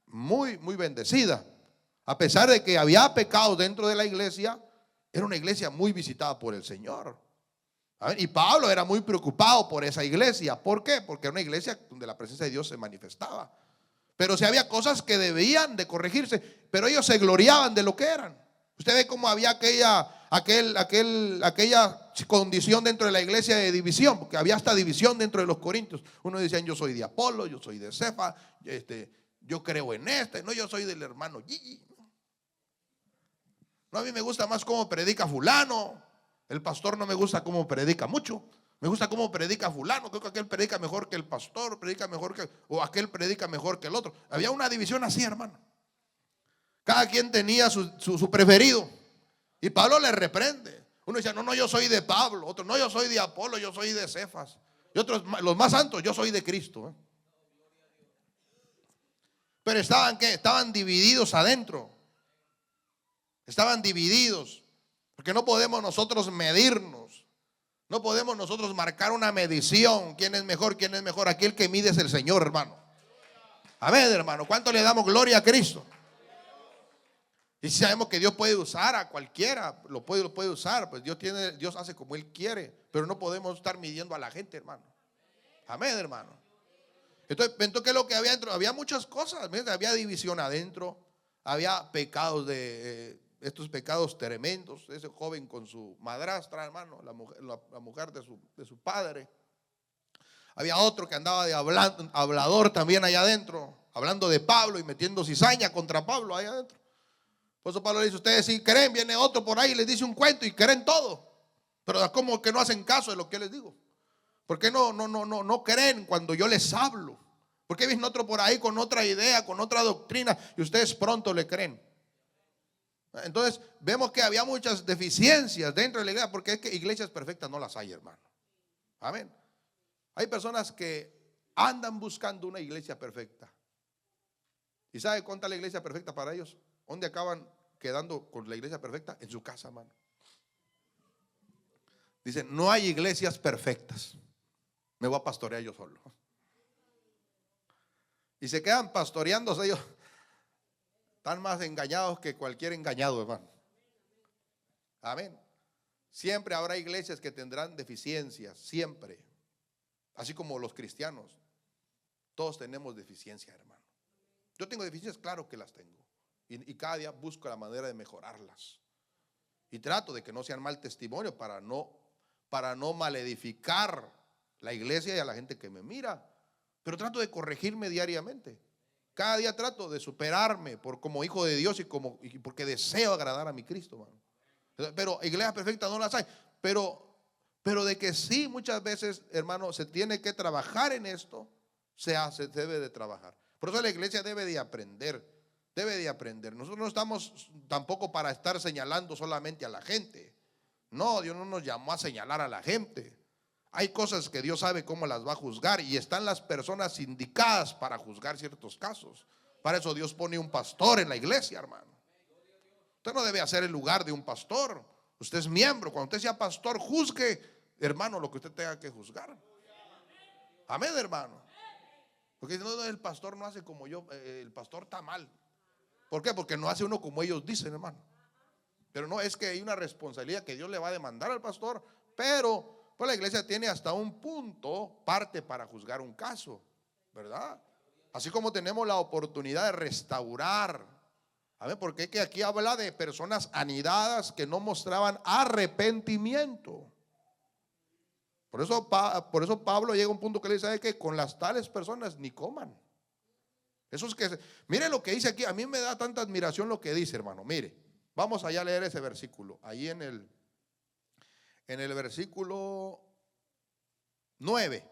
muy, muy bendecida. A pesar de que había pecados dentro de la iglesia, era una iglesia muy visitada por el Señor. Y Pablo era muy preocupado por esa iglesia. ¿Por qué? Porque era una iglesia donde la presencia de Dios se manifestaba. Pero si había cosas que debían de corregirse, pero ellos se gloriaban de lo que eran. Usted ve cómo había aquella condición dentro de la iglesia de división, porque había hasta división dentro de los corintios. Uno decía, yo soy de Apolo, yo soy de Cefa, yo creo en no, yo soy del hermano Gigi. No, a mí me gusta más cómo predica fulano. El pastor no me gusta cómo predica mucho. Me gusta cómo predica fulano. Creo que aquel predica mejor que el pastor, o aquel predica mejor que el otro. Había una división así, hermano. Cada quien tenía su preferido. Y Pablo le reprende. Uno decía, no, yo soy de Pablo. Otro, no, yo soy de Apolo, yo soy de Cefas. Y otros, los más santos, yo soy de Cristo. Pero estaban divididos adentro. Estaban divididos. Porque no podemos nosotros medirnos. No podemos nosotros marcar una medición. ¿Quién es mejor? ¿Quién es mejor? Aquí el que mide es el Señor, hermano. Amén, hermano. ¿Cuánto le damos gloria a Cristo? Y si sabemos que Dios puede usar a cualquiera, lo puede usar, pues Dios hace como Él quiere. Pero no podemos estar midiendo a la gente, hermano. Amén, hermano. Entonces, ¿qué es lo que había adentro? Había muchas cosas. Había división adentro. Había pecados estos pecados tremendos. Ese joven con su madrastra, hermano, la mujer de su padre. Había otro que andaba de hablador también allá adentro. hablando de Pablo y metiendo cizaña contra Pablo ahí adentro. Por eso Pablo le dice: ustedes si creen, viene otro por ahí y les dice un cuento y creen todo. Pero ¿cómo que no hacen caso de lo que les digo? ¿Por qué no creen cuando yo les hablo? ¿Por qué viene otro por ahí con otra idea, con otra doctrina y ustedes pronto le creen? Entonces vemos que había muchas deficiencias dentro de la iglesia, porque es que iglesias perfectas no las hay, hermano. Amén. Hay personas que andan buscando una iglesia perfecta. ¿Y sabe cuánta es la iglesia perfecta para ellos? ¿Dónde acaban quedando con la iglesia perfecta? En su casa, hermano. Dicen: no hay iglesias perfectas, me voy a pastorear yo solo. Y se quedan pastoreándose ellos. Están más engañados que cualquier engañado, hermano. Amén. Siempre habrá iglesias que tendrán deficiencias, siempre. Así como los cristianos. Todos tenemos deficiencias, hermano. Yo tengo deficiencias, claro que las tengo. Y cada día busco la manera de mejorarlas. Y trato de que no sean mal testimonio para no maledificar la iglesia y a la gente que me mira. Pero trato de corregirme diariamente. Cada día trato de superarme como hijo de Dios y porque deseo agradar a mi Cristo, hermano. Pero iglesias perfectas no las hay. Pero de que sí, muchas veces, hermano, se tiene que trabajar en esto, se debe de trabajar. Por eso la iglesia debe de aprender. Debe de aprender. Nosotros no estamos tampoco para estar señalando solamente a la gente. No, Dios no nos llamó a señalar a la gente. Hay cosas que Dios sabe cómo las va a juzgar y están las personas indicadas para juzgar ciertos casos. Para eso Dios pone un pastor en la iglesia, hermano. Usted no debe hacer el lugar de un pastor. Usted es miembro. Cuando usted sea pastor, juzgue, hermano, lo que usted tenga que juzgar. Amén, hermano. Porque no, el pastor no hace como yo. El pastor está mal. ¿Por qué? Porque no hace uno como ellos dicen, hermano. Pero no, es que hay una responsabilidad que Dios le va a demandar al pastor. Pero pues la iglesia tiene hasta un punto parte para juzgar un caso, ¿verdad? Así como tenemos la oportunidad de restaurar. A ver, porque es que aquí habla de personas anidadas que no mostraban arrepentimiento. Por eso Pablo llega a un punto que le dice que con las tales personas ni coman. Eso es que, mire lo que dice aquí. A mí me da tanta admiración lo que dice, hermano. Mire, vamos allá a leer ese versículo. Ahí en el versículo 9.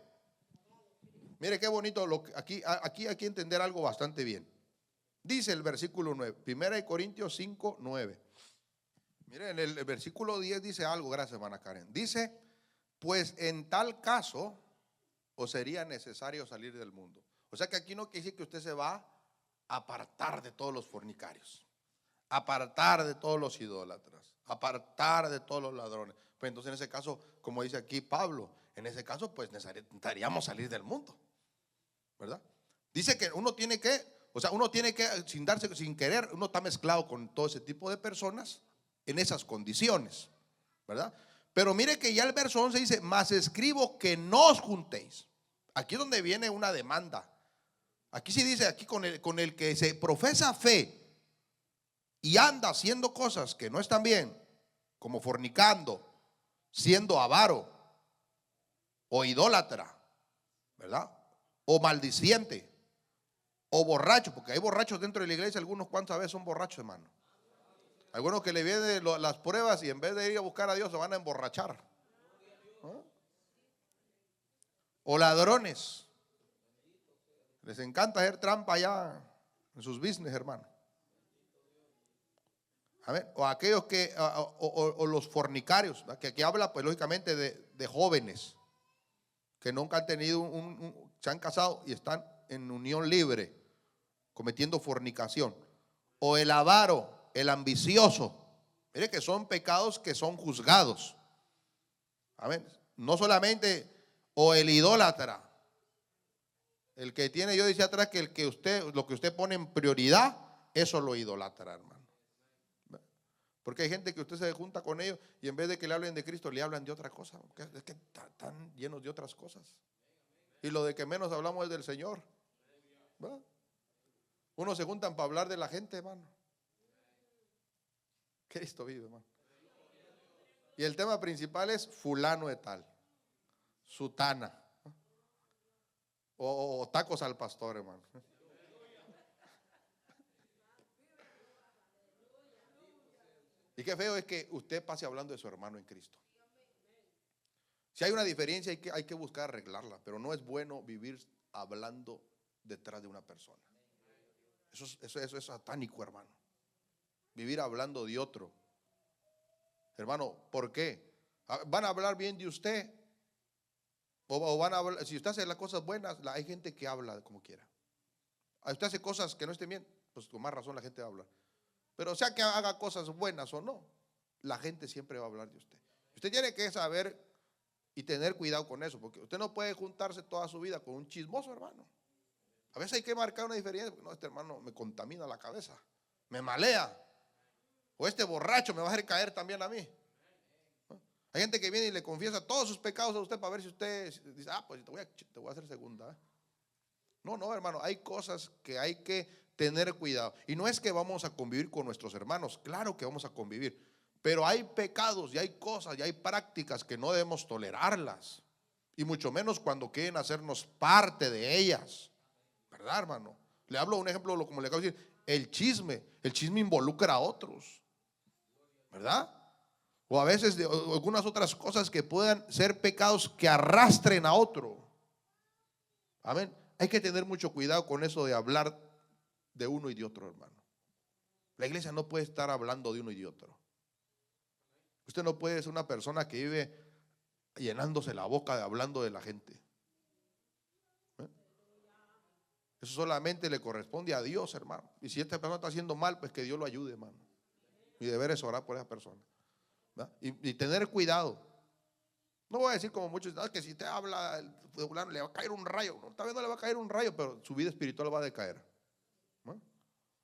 Mire qué bonito. Aquí hay que entender algo bastante bien. Dice el versículo 9. 1 Corintios 5, 9. Mire, en el versículo 10 dice algo. Gracias, hermana Karen. Dice: pues en tal caso os sería necesario salir del mundo. O sea que aquí no quiere decir que usted se va a apartar de todos los fornicarios, apartar de todos los idólatras, apartar de todos los ladrones. Pues entonces en ese caso, como dice aquí Pablo, en ese caso pues necesitaríamos salir del mundo, ¿verdad? Dice que uno tiene que, sin querer, uno está mezclado con todo ese tipo de personas en esas condiciones, ¿verdad? Pero mire que ya el verso 11 dice: mas escribo que no os juntéis. Aquí es donde viene una demanda. Aquí sí dice, aquí con el que se profesa fe y anda haciendo cosas que no están bien, como fornicando, siendo avaro o idólatra, ¿verdad? O maldiciente o borracho, porque hay borrachos dentro de la iglesia. Algunos cuantas veces son borrachos, hermano. Algunos que le vienen las pruebas y en vez de ir a buscar a Dios se van a emborrachar, ¿no? O ladrones. Les encanta hacer trampa allá en sus business, hermano. A ver, o aquellos que, o los fornicarios, que aquí habla pues lógicamente de jóvenes que nunca han tenido se han casado y están en unión libre, cometiendo fornicación. O el avaro, el ambicioso. Mire que son pecados que son juzgados. Amén. No solamente, o el idólatra. El que tiene, yo decía atrás que lo que usted pone en prioridad, eso lo idolatra, hermano. Porque hay gente que usted se junta con ellos y en vez de que le hablen de Cristo, le hablan de otra cosa. Es que están llenos de otras cosas. Y lo de que menos hablamos es del Señor, ¿verdad? Unos se juntan para hablar de la gente, hermano. Cristo vive, hermano. Y el tema principal es fulano de tal, sutana, o tacos al pastor, hermano. Y qué feo es que usted pase hablando de su hermano en Cristo. Si hay una diferencia hay que buscar arreglarla, pero no es bueno vivir hablando detrás de una persona. Eso es satánico, hermano. Vivir hablando de otro. Hermano, ¿por qué? ¿Van a hablar bien de usted? O van a hablar, si usted hace las cosas buenas, hay gente que habla como quiera. Usted hace cosas que no estén bien, pues con más razón la gente habla. Pero sea que haga cosas buenas o no, la gente siempre va a hablar de usted. Usted tiene que saber y tener cuidado con eso, porque usted no puede juntarse toda su vida con un chismoso, hermano. A veces hay que marcar una diferencia, porque no, este hermano me contamina la cabeza, me malea, o este borracho me va a hacer caer también a mí. Hay gente que viene y le confiesa todos sus pecados a usted para ver si usted dice, pues te voy a hacer segunda. No, hermano, hay cosas que hay que tener cuidado. Y no es que vamos a convivir con nuestros hermanos, claro que vamos a convivir, pero hay pecados y hay cosas y hay prácticas que no debemos tolerarlas, y mucho menos cuando quieren hacernos parte de ellas, ¿verdad, hermano? Le hablo un ejemplo, como le acabo de decir, el chisme involucra a otros, ¿verdad? O a veces algunas otras cosas que puedan ser pecados que arrastren a otro. Amén. Hay que tener mucho cuidado con eso de hablar de uno y de otro, hermano. La iglesia no puede estar hablando de uno y de otro. Usted no puede ser una persona que vive llenándose la boca de hablando de la gente. Eso solamente le corresponde a Dios, hermano. Y si esta persona está haciendo mal, pues que Dios lo ayude, hermano. Mi deber es orar por esa persona. Y tener cuidado. No voy a decir como muchos, que si usted habla de fulano le va a caer un rayo. No, tal vez no le va a caer un rayo, pero su vida espiritual va a decaer. ¿No?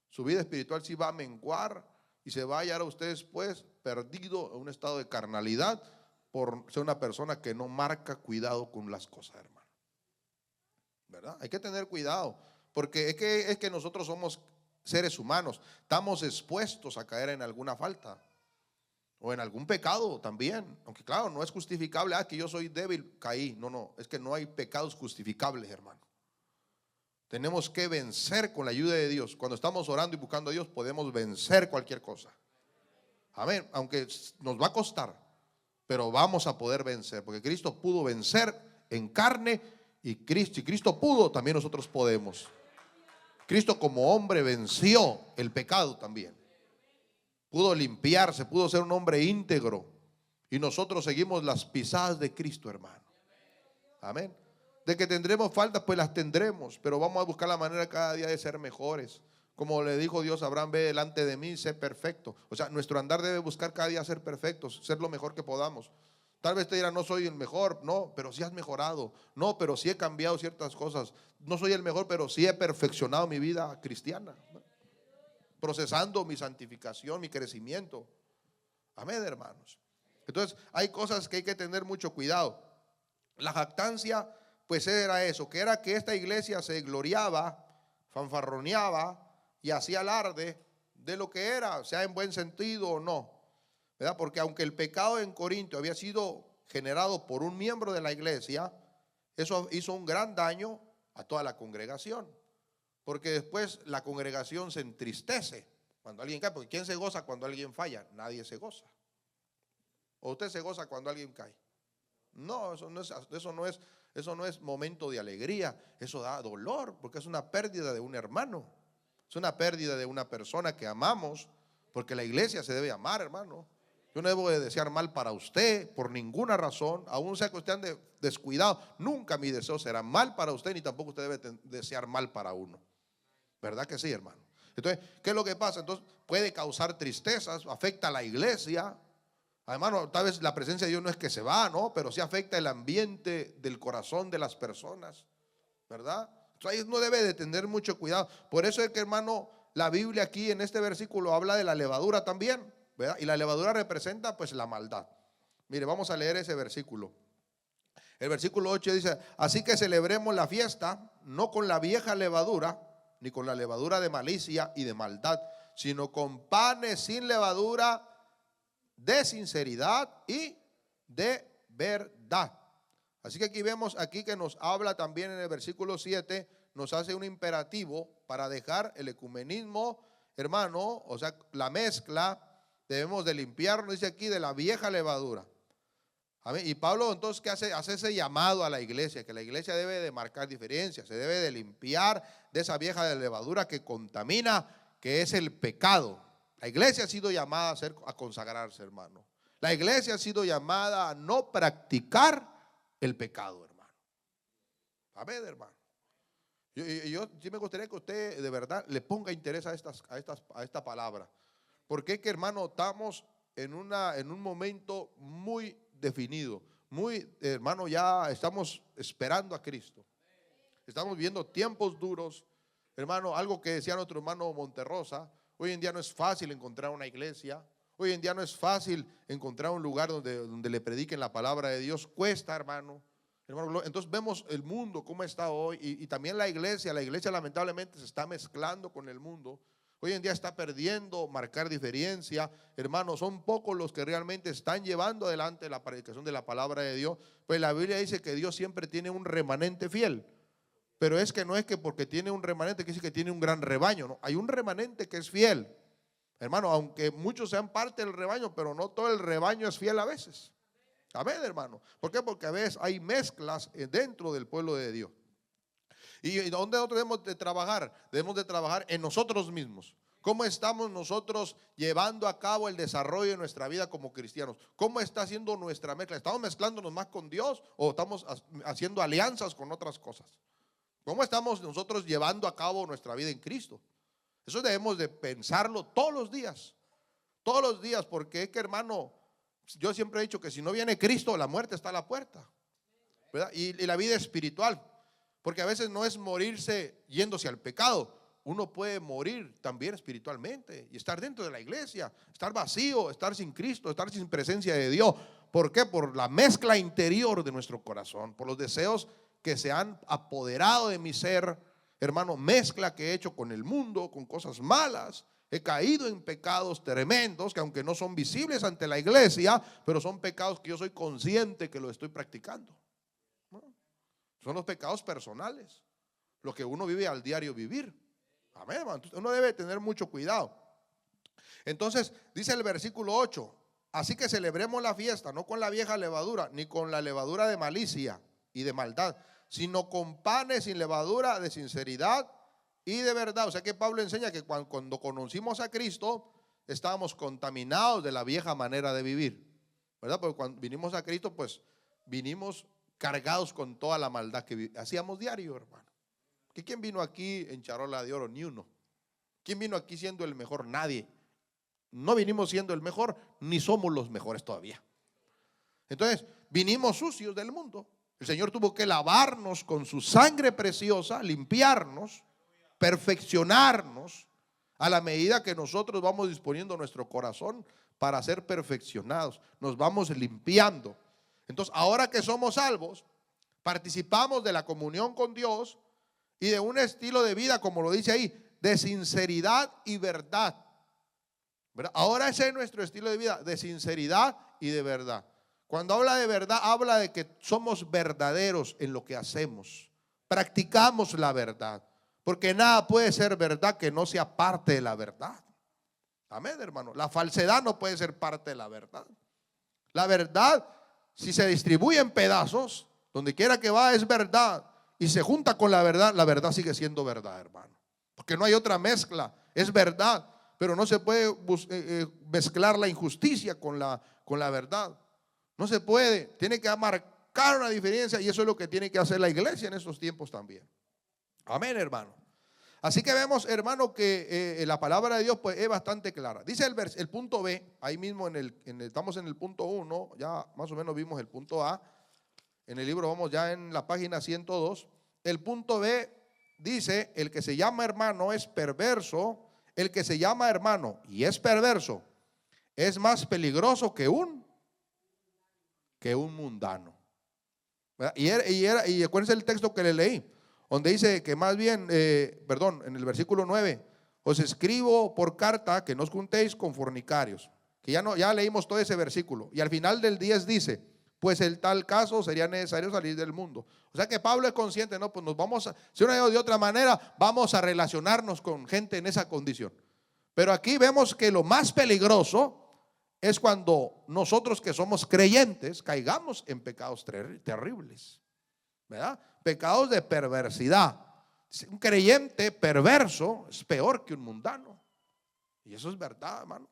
Su vida espiritual sí va a menguar y se va a hallar a usted después perdido en un estado de carnalidad por ser una persona que no marca cuidado con las cosas, hermano. ¿Verdad? Hay que tener cuidado, porque es que nosotros somos seres humanos, estamos expuestos a caer en alguna falta o en algún pecado también, aunque claro, no es justificable, que yo soy débil, caí. No, es que no hay pecados justificables, hermano. Tenemos que vencer con la ayuda de Dios. Cuando estamos orando y buscando a Dios, podemos vencer cualquier cosa. Amén, aunque nos va a costar, pero vamos a poder vencer, porque Cristo pudo vencer en carne, y si Cristo pudo, también nosotros podemos. Cristo como hombre venció el pecado también. Pudo limpiarse, pudo ser un hombre íntegro. Y nosotros seguimos las pisadas de Cristo, hermano. Amén. De que tendremos faltas, pues las tendremos, pero vamos a buscar la manera cada día de ser mejores. Como le dijo Dios a Abraham, ve delante de mí, sé perfecto. O sea, nuestro andar debe buscar cada día ser perfectos, ser lo mejor que podamos. Tal vez te dirán, no soy el mejor, no, pero sí has mejorado. No, pero sí he cambiado ciertas cosas. No soy el mejor, pero sí he perfeccionado mi vida cristiana, procesando mi santificación, mi crecimiento. Amén, hermanos. Entonces hay cosas que hay que tener mucho cuidado. La jactancia, pues era eso, que era que esta iglesia se gloriaba, fanfarroneaba y hacía alarde de lo que era, sea en buen sentido o no, ¿verdad? Porque aunque el pecado en Corinto había sido generado por un miembro de la iglesia, eso hizo un gran daño a toda la congregación. Porque después la congregación se entristece cuando alguien cae. Porque ¿quién se goza cuando alguien falla? Nadie se goza. ¿O usted se goza cuando alguien cae? No, eso no es momento de alegría. Eso da dolor, porque es una pérdida de un hermano. Es una pérdida de una persona que amamos, porque la iglesia se debe amar, hermano. Yo no debo de desear mal para usted por ninguna razón, aun sea que usted ande descuidado. Nunca mi deseo será mal para usted, ni tampoco usted debe desear mal para uno. ¿Verdad que sí, hermano? Entonces, ¿qué es lo que pasa? Entonces, puede causar tristezas, afecta a la iglesia. Además, tal vez la presencia de Dios no es que se va, ¿no? Pero sí afecta el ambiente del corazón de las personas, ¿verdad? Entonces, ahí uno debe de tener mucho cuidado. Por eso es que, hermano, la Biblia aquí en este versículo habla de la levadura también, ¿verdad? Y la levadura representa, pues, la maldad. Mire, vamos a leer ese versículo. El versículo 8 dice: así que celebremos la fiesta, no con la vieja levadura, ni con la levadura de malicia y de maldad, sino con panes sin levadura, de sinceridad y de verdad. Así que aquí vemos aquí que nos habla también en el versículo 7, nos hace un imperativo para dejar el ecumenismo, hermano, o sea, la mezcla Debemos de limpiarnos, dice aquí, de la vieja levadura. Amén. Y Pablo entonces, ¿qué hace? Hace ese llamado a la iglesia, que la iglesia debe de marcar diferencias, se debe de limpiar de esa vieja levadura que contamina, que es el pecado. La iglesia ha sido llamada a consagrarse, hermano. La iglesia ha sido llamada a no practicar el pecado, hermano. Amén, hermano. Yo sí me gustaría que usted de verdad le ponga interés a esta palabra. Porque es que, hermano, estamos en un momento muy definido. Hermano, ya estamos esperando a Cristo. Estamos viviendo tiempos duros. Hermano, algo que decía nuestro hermano Monterrosa, hoy en día no es fácil encontrar una iglesia. Hoy en día no es fácil encontrar un lugar donde le prediquen la palabra de Dios. Cuesta, hermano. Entonces vemos el mundo cómo está hoy y también la iglesia lamentablemente se está mezclando con el mundo. Hoy en día está perdiendo marcar diferencia, hermano. Son pocos los que realmente están llevando adelante la predicación de la palabra de Dios. Pues la Biblia dice que Dios siempre tiene un remanente fiel, pero es que no es que porque tiene un remanente que dice que tiene un gran rebaño, no, hay un remanente que es fiel, hermano, aunque muchos sean parte del rebaño, pero no todo el rebaño es fiel a veces. Amén, hermano. ¿Por qué? Porque a veces hay mezclas dentro del pueblo de Dios. ¿Y dónde nosotros debemos de trabajar? Debemos de trabajar en nosotros mismos. ¿Cómo estamos nosotros llevando a cabo el desarrollo de nuestra vida como cristianos? ¿Cómo está haciendo nuestra mezcla? ¿Estamos mezclándonos más con Dios o estamos haciendo alianzas con otras cosas? ¿Cómo estamos nosotros llevando a cabo nuestra vida en Cristo? Eso debemos de pensarlo todos los días, porque es que, hermano, yo siempre he dicho que si no viene Cristo, la muerte está a la puerta, ¿verdad? Y la vida espiritual, porque a veces no es morirse yéndose al pecado. Uno puede morir también espiritualmente y estar dentro de la iglesia, estar vacío, estar sin Cristo, estar sin presencia de Dios. ¿Por qué? Por la mezcla interior de nuestro corazón, por los deseos que se han apoderado de mi ser, hermano, mezcla que he hecho con el mundo, con cosas malas. He caído en pecados tremendos que aunque no son visibles ante la iglesia, pero son pecados que yo soy consciente que lo estoy practicando. Son los pecados personales, lo que uno vive al diario vivir. Amén, hermano. Uno debe tener mucho cuidado. Entonces dice el versículo 8: así que celebremos la fiesta no con la vieja levadura, ni con la levadura de malicia y de maldad, sino con panes sin levadura de sinceridad y de verdad. O sea que Pablo enseña que cuando conocimos a Cristo estábamos contaminados de la vieja manera de vivir, ¿verdad? Porque cuando vinimos a Cristo, pues vinimos cargados con toda la maldad que hacíamos diario, hermano. ¿Quién vino aquí en charola de oro? Ni uno. ¿Quién vino aquí siendo el mejor? Nadie. No vinimos siendo el mejor, ni somos los mejores todavía. Entonces, vinimos sucios del mundo. El Señor tuvo que lavarnos con su sangre preciosa, limpiarnos, perfeccionarnos, a la medida que nosotros vamos disponiendo nuestro corazón para ser perfeccionados. Nos vamos limpiando. Entonces, ahora que somos salvos, participamos de la comunión con Dios y de un estilo de vida, como lo dice ahí, de sinceridad y verdad, ¿verdad? Ahora ese es nuestro estilo de vida, de sinceridad y de verdad. Cuando habla de verdad, habla de que somos verdaderos en lo que hacemos, practicamos la verdad, porque nada puede ser verdad que no sea parte de la verdad. Amén, hermano. La falsedad no puede ser parte de la verdad. La verdad, si se distribuye en pedazos, donde quiera que va es verdad, y se junta con la verdad sigue siendo verdad, hermano. Porque no hay otra mezcla, es verdad, pero no se puede mezclar la injusticia con la verdad. No se puede, tiene que marcar una diferencia, y eso es lo que tiene que hacer la iglesia en estos tiempos también. Amén, hermano. Así que vemos, hermano, que la palabra de Dios pues es bastante clara. Dice el punto B, ahí mismo estamos en el punto 1, ya más o menos vimos el punto A. En el libro vamos ya en la página 102. El punto B dice: el que se llama hermano es perverso. El que se llama hermano y es perverso es más peligroso que un mundano. Y acuérdense el texto que le leí, donde dice que más bien, en el versículo 9: os escribo por carta que no os juntéis con fornicarios. Que ya leímos todo ese versículo. Y al final del 10 dice: pues en tal caso sería necesario salir del mundo. O sea que Pablo es consciente, ¿no? Pues nos vamos a, si una o de otra manera, vamos a relacionarnos con gente en esa condición. Pero aquí vemos que lo más peligroso es cuando nosotros que somos creyentes caigamos en pecados terribles, ¿verdad? Pecados de perversidad. Un creyente perverso es peor que un mundano. Y eso es verdad, hermano.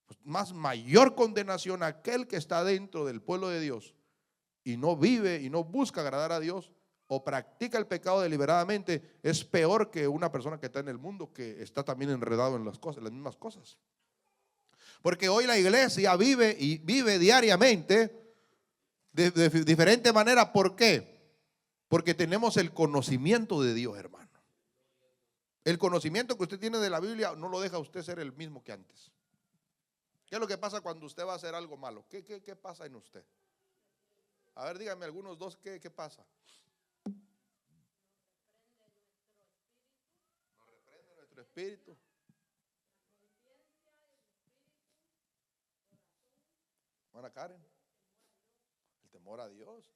Pues más mayor condenación a aquel que está dentro del pueblo de Dios y no vive y no busca agradar a Dios o practica el pecado deliberadamente, es peor que una persona que está en el mundo, que está también enredado en las cosas, las mismas cosas. Porque hoy la iglesia vive y vive diariamente de diferente manera. ¿Por qué? Porque tenemos el conocimiento de Dios, hermano. El conocimiento que usted tiene de la Biblia no lo deja a usted ser el mismo que antes. ¿Qué es lo que pasa cuando usted va a hacer algo malo? ¿Qué pasa en usted? A ver, díganme algunos dos, ¿qué pasa? Nos reprende nuestro espíritu. Hermana Karen, el temor a Dios.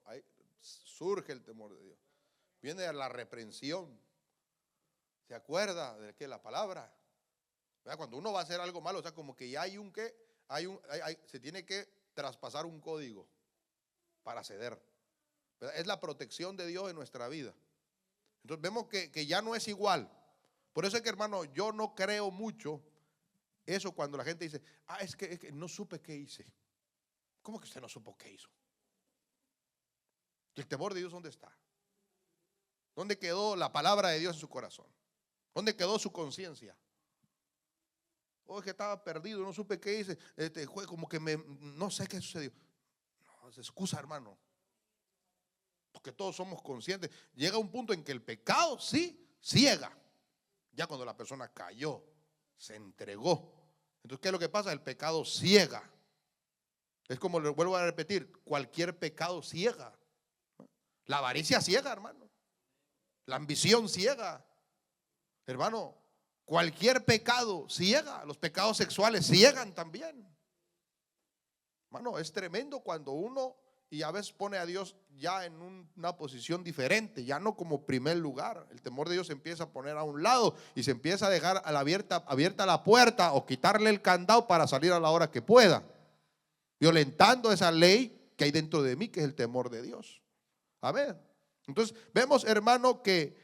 Ahí surge el temor de Dios. Viene a la reprensión. ¿Se acuerda de qué? La palabra. ¿Verdad? Cuando uno va a hacer algo malo, o sea, como que ya hay un que, se tiene que traspasar un código para ceder. ¿Verdad? Es la protección de Dios en nuestra vida. Entonces vemos que ya no es igual. Por eso es que, hermano, yo no creo mucho eso cuando la gente dice, es que no supe qué hice. ¿Cómo que usted no supo qué hizo? ¿Y el temor de Dios dónde está? ¿Dónde quedó la palabra de Dios en su corazón? ¿Dónde quedó su conciencia? Es que estaba perdido, no supe qué hice. Fue como que no sé qué sucedió. No, es excusa, hermano. Porque todos somos conscientes. Llega un punto en que el pecado sí ciega. Ya cuando la persona cayó, se entregó. Entonces, ¿qué es lo que pasa? El pecado ciega. Es como le vuelvo a repetir, cualquier pecado ciega. La avaricia ciega, hermano. La ambición ciega. Hermano, cualquier pecado ciega. Los pecados sexuales ciegan también. Hermano, es tremendo cuando uno y a veces pone a Dios ya en una posición diferente, ya no como primer lugar. El temor de Dios se empieza a poner a un lado y se empieza a dejar abierta la puerta o quitarle el candado para salir a la hora que pueda, violentando esa ley que hay dentro de mí, que es el temor de Dios. Amén. Entonces vemos, hermano, que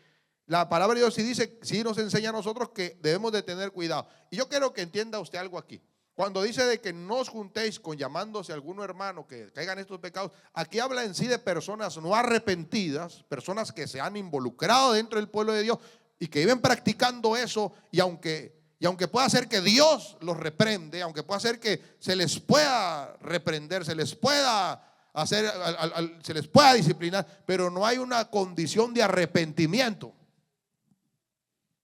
la palabra de Dios sí dice, sí nos enseña a nosotros que debemos de tener cuidado. Y yo quiero que entienda usted algo aquí. Cuando dice de que no os juntéis con llamándose a alguno hermano que caigan estos pecados, aquí habla en sí de personas no arrepentidas, personas que se han involucrado dentro del pueblo de Dios y que viven practicando eso, y aunque pueda ser que Dios los reprende, aunque pueda ser que se les pueda reprender, se les pueda hacer, se les pueda disciplinar, pero no hay una condición de arrepentimiento.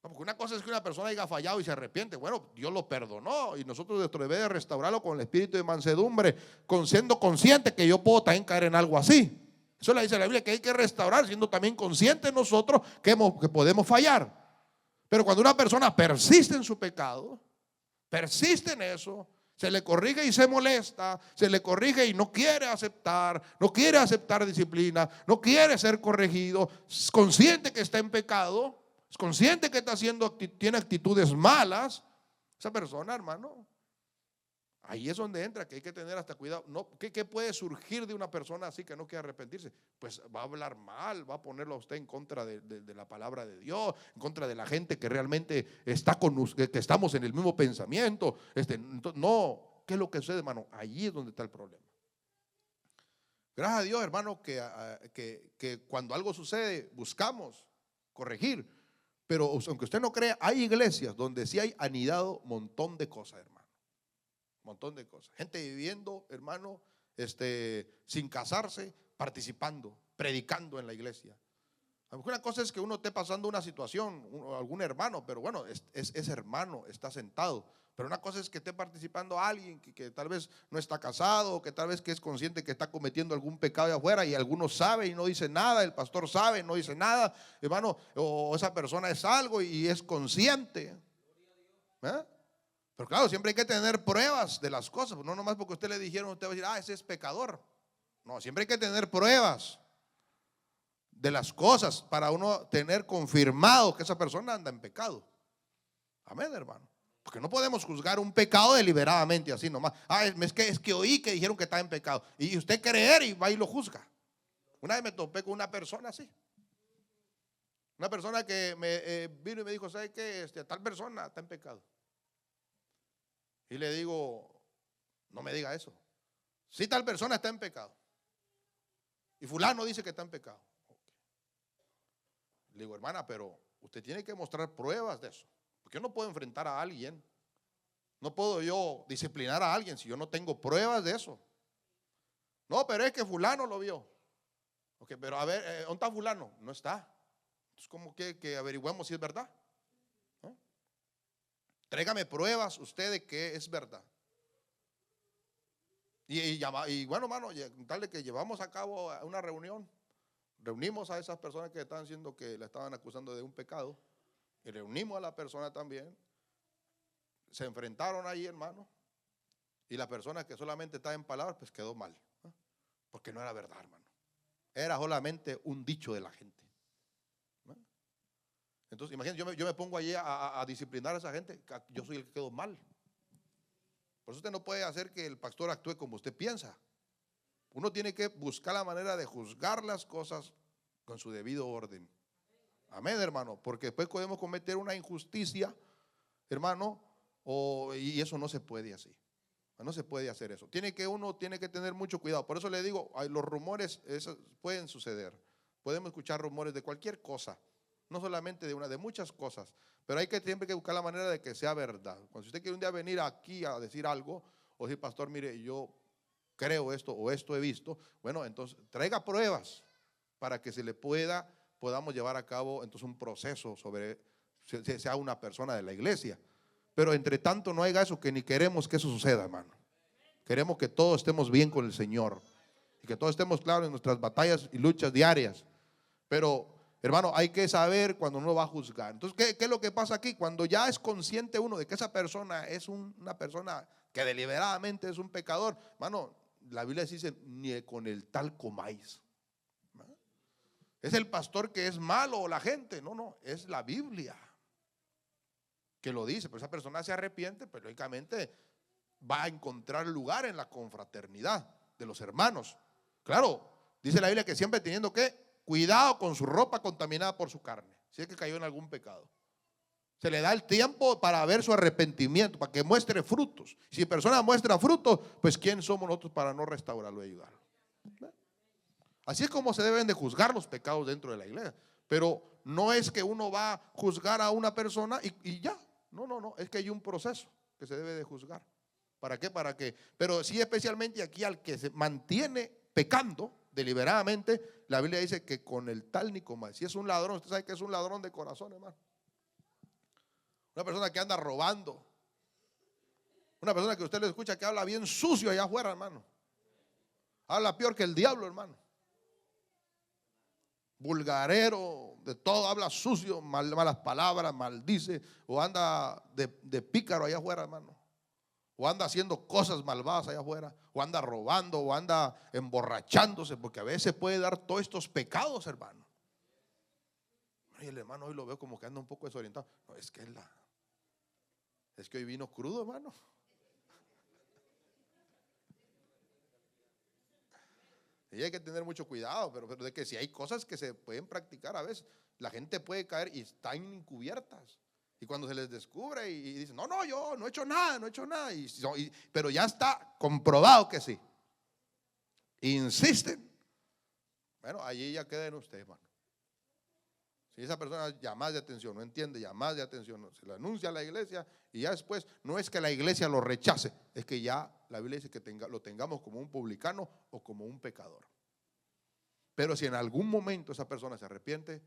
Porque una cosa es que una persona haya fallado y se arrepiente. Bueno, Dios lo perdonó y nosotros nuestro deber de restaurarlo con el espíritu de mansedumbre, siendo consciente que yo puedo también caer en algo así. Eso le dice la Biblia, que hay que restaurar siendo también conscientes nosotros que podemos fallar. Pero cuando una persona persiste en su pecado, persiste en eso, se le corrige y se molesta, se le corrige y no quiere aceptar disciplina, no quiere ser corregido, es consciente que está en pecado, es consciente que tiene actitudes malas, esa persona, hermano, ahí es donde entra, que hay que tener hasta cuidado. ¿Qué puede surgir de una persona así que no quiere arrepentirse? Pues va a hablar mal, va a ponerlo a usted en contra de la palabra de Dios, en contra de la gente que realmente está con usted, que estamos en el mismo pensamiento. No, ¿qué es lo que sucede, hermano? Allí es donde está el problema. Gracias a Dios, hermano, que cuando algo sucede buscamos corregir. Pero aunque usted no crea, hay iglesias donde sí hay anidado un montón de cosas, hermano. Un montón de cosas. Gente viviendo, hermano, sin casarse, participando, predicando en la iglesia. Una cosa es que uno esté pasando una situación, algún hermano, pero bueno, ese hermano está sentado. Pero una cosa es que esté participando alguien que tal vez no está casado, que tal vez que es consciente que está cometiendo algún pecado de afuera y algunos sabe y no dice nada, el pastor sabe y no dice nada, hermano, o esa persona es algo y es consciente. Pero claro, siempre hay que tener pruebas de las cosas, no nomás porque usted le dijeron, usted va a decir, ese es pecador. No, siempre hay que tener pruebas de las cosas para uno tener confirmado que esa persona anda en pecado. Amén, hermano. Porque no podemos juzgar un pecado deliberadamente así nomás. Es que oí que dijeron que está en pecado. Y usted creer y va y lo juzga. Una vez me topé con una persona así. Una persona que me vino y me dijo, ¿sabe qué? Tal persona está en pecado. Y le digo, no me diga eso. Si tal persona está en pecado. Y fulano dice que está en pecado. Le digo, hermana, pero usted tiene que mostrar pruebas de eso. Porque yo no puedo enfrentar a alguien. No puedo yo disciplinar a alguien si yo no tengo pruebas de eso. No, pero es que fulano lo vio. Ok, pero a ver, ¿dónde está fulano? No está. Entonces, ¿cómo que averiguemos si es verdad? ¿No? Tráigame pruebas usted de que es verdad. Y bueno, hermano, tal de que llevamos a cabo una reunión. Reunimos a esas personas que estaban diciendo que la estaban acusando de un pecado. Y reunimos a la persona también. Se enfrentaron ahí, hermano. Y la persona que solamente estaba en palabras, pues quedó mal. ¿No? Porque no era verdad, hermano. Era solamente un dicho de la gente. ¿No? Entonces, imagínense, yo me pongo allí a disciplinar a esa gente. Yo soy el que quedó mal. Por eso usted no puede hacer que el pastor actúe como usted piensa. Uno tiene que buscar la manera de juzgar las cosas con su debido orden. Amén, hermano. Porque después podemos cometer una injusticia, hermano, y eso no se puede así. No se puede hacer eso. Uno tiene que tener mucho cuidado. Por eso le digo, los rumores pueden suceder. Podemos escuchar rumores de cualquier cosa. No solamente de muchas cosas. Pero hay que siempre que buscar la manera de que sea verdad. Cuando usted quiere un día venir aquí a decir algo, o decir, pastor, mire, yo creo esto o esto he visto. Bueno, entonces traiga pruebas para que podamos llevar a cabo entonces un proceso sobre sea una persona de la iglesia. Pero entre tanto no haya eso, que ni queremos que eso suceda, hermano. Queremos que todos estemos bien con el Señor y que todos estemos claros en nuestras batallas y luchas diarias. Pero, hermano, hay que saber cuando uno va a juzgar. Entonces, ¿qué es lo que pasa aquí? Cuando ya es consciente uno de que esa persona es una persona que deliberadamente es un pecador, hermano, la Biblia dice, ni con el tal comáis. Es el pastor que es malo o la gente. No, es la Biblia que lo dice. Pero esa persona se arrepiente, pero lógicamente va a encontrar lugar en la confraternidad de los hermanos. Claro, dice la Biblia que siempre teniendo que cuidado con su ropa contaminada por su carne, si es que cayó en algún pecado. Se le da el tiempo para ver su arrepentimiento, para que muestre frutos. Si persona muestra frutos, pues ¿quién somos nosotros para no restaurarlo y ayudarlo? Así es como se deben de juzgar los pecados dentro de la iglesia. Pero no es que uno va a juzgar a una persona y ya. No, es que hay un proceso que se debe de juzgar. ¿Para qué? Pero sí, especialmente aquí al que se mantiene pecando deliberadamente, la Biblia dice que con el tal ni comáis. Si es un ladrón, usted sabe que es un ladrón de corazón, hermano. Una persona que anda robando. Una persona que usted le escucha que habla bien sucio allá afuera, hermano. Habla peor que el diablo, hermano. Vulgarero, de todo, habla sucio, malas palabras, maldice, o anda de pícaro allá afuera, hermano. O anda haciendo cosas malvadas allá afuera, o anda robando, o anda emborrachándose, porque a veces puede dar todos estos pecados, hermano. Y el hermano hoy lo veo como que anda un poco desorientado. No, es que hoy vino crudo, hermano. Y hay que tener mucho cuidado, pero de que si hay cosas que se pueden practicar a veces, la gente puede caer y están encubiertas. Y cuando se les descubre y dicen, no, yo no he hecho nada, pero ya está comprobado que sí. Insisten. Bueno, allí ya queda en usted, hermano. Si esa persona llama de atención, no entiende, llama de atención, se lo anuncia a la iglesia y ya después no es que la iglesia lo rechace, es que ya la Biblia dice que lo tengamos como un publicano o como un pecador. Pero si en algún momento esa persona se arrepiente,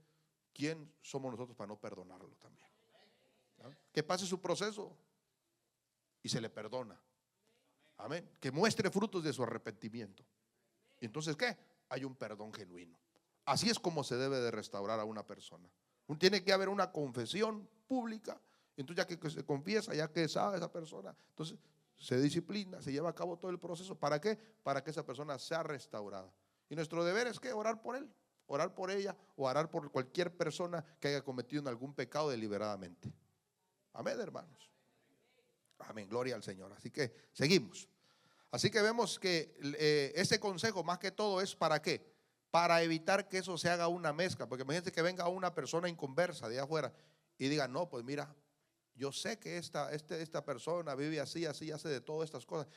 ¿quién somos nosotros para no perdonarlo también? ¿No? Que pase su proceso y se le perdona. Amén. Que muestre frutos de su arrepentimiento. ¿Y entonces qué? Hay un perdón genuino. Así es como se debe de restaurar a una persona. Tiene que haber una confesión pública. Entonces ya que se confiesa, ya que sabe esa persona, entonces se disciplina, se lleva a cabo todo el proceso. ¿Para qué? Para que esa persona sea restaurada. Y nuestro deber es que orar por él, orar por ella o orar por cualquier persona que haya cometido algún pecado deliberadamente. Amén, hermanos. Amén, gloria al Señor. Así que seguimos. Así que vemos que ese consejo más que todo es ¿para qué? Para evitar que eso se haga una mezcla. Porque imagínense que venga una persona inconversa de allá afuera y diga, no, pues mira, yo sé que esta persona vive así, así, hace de todas estas cosas.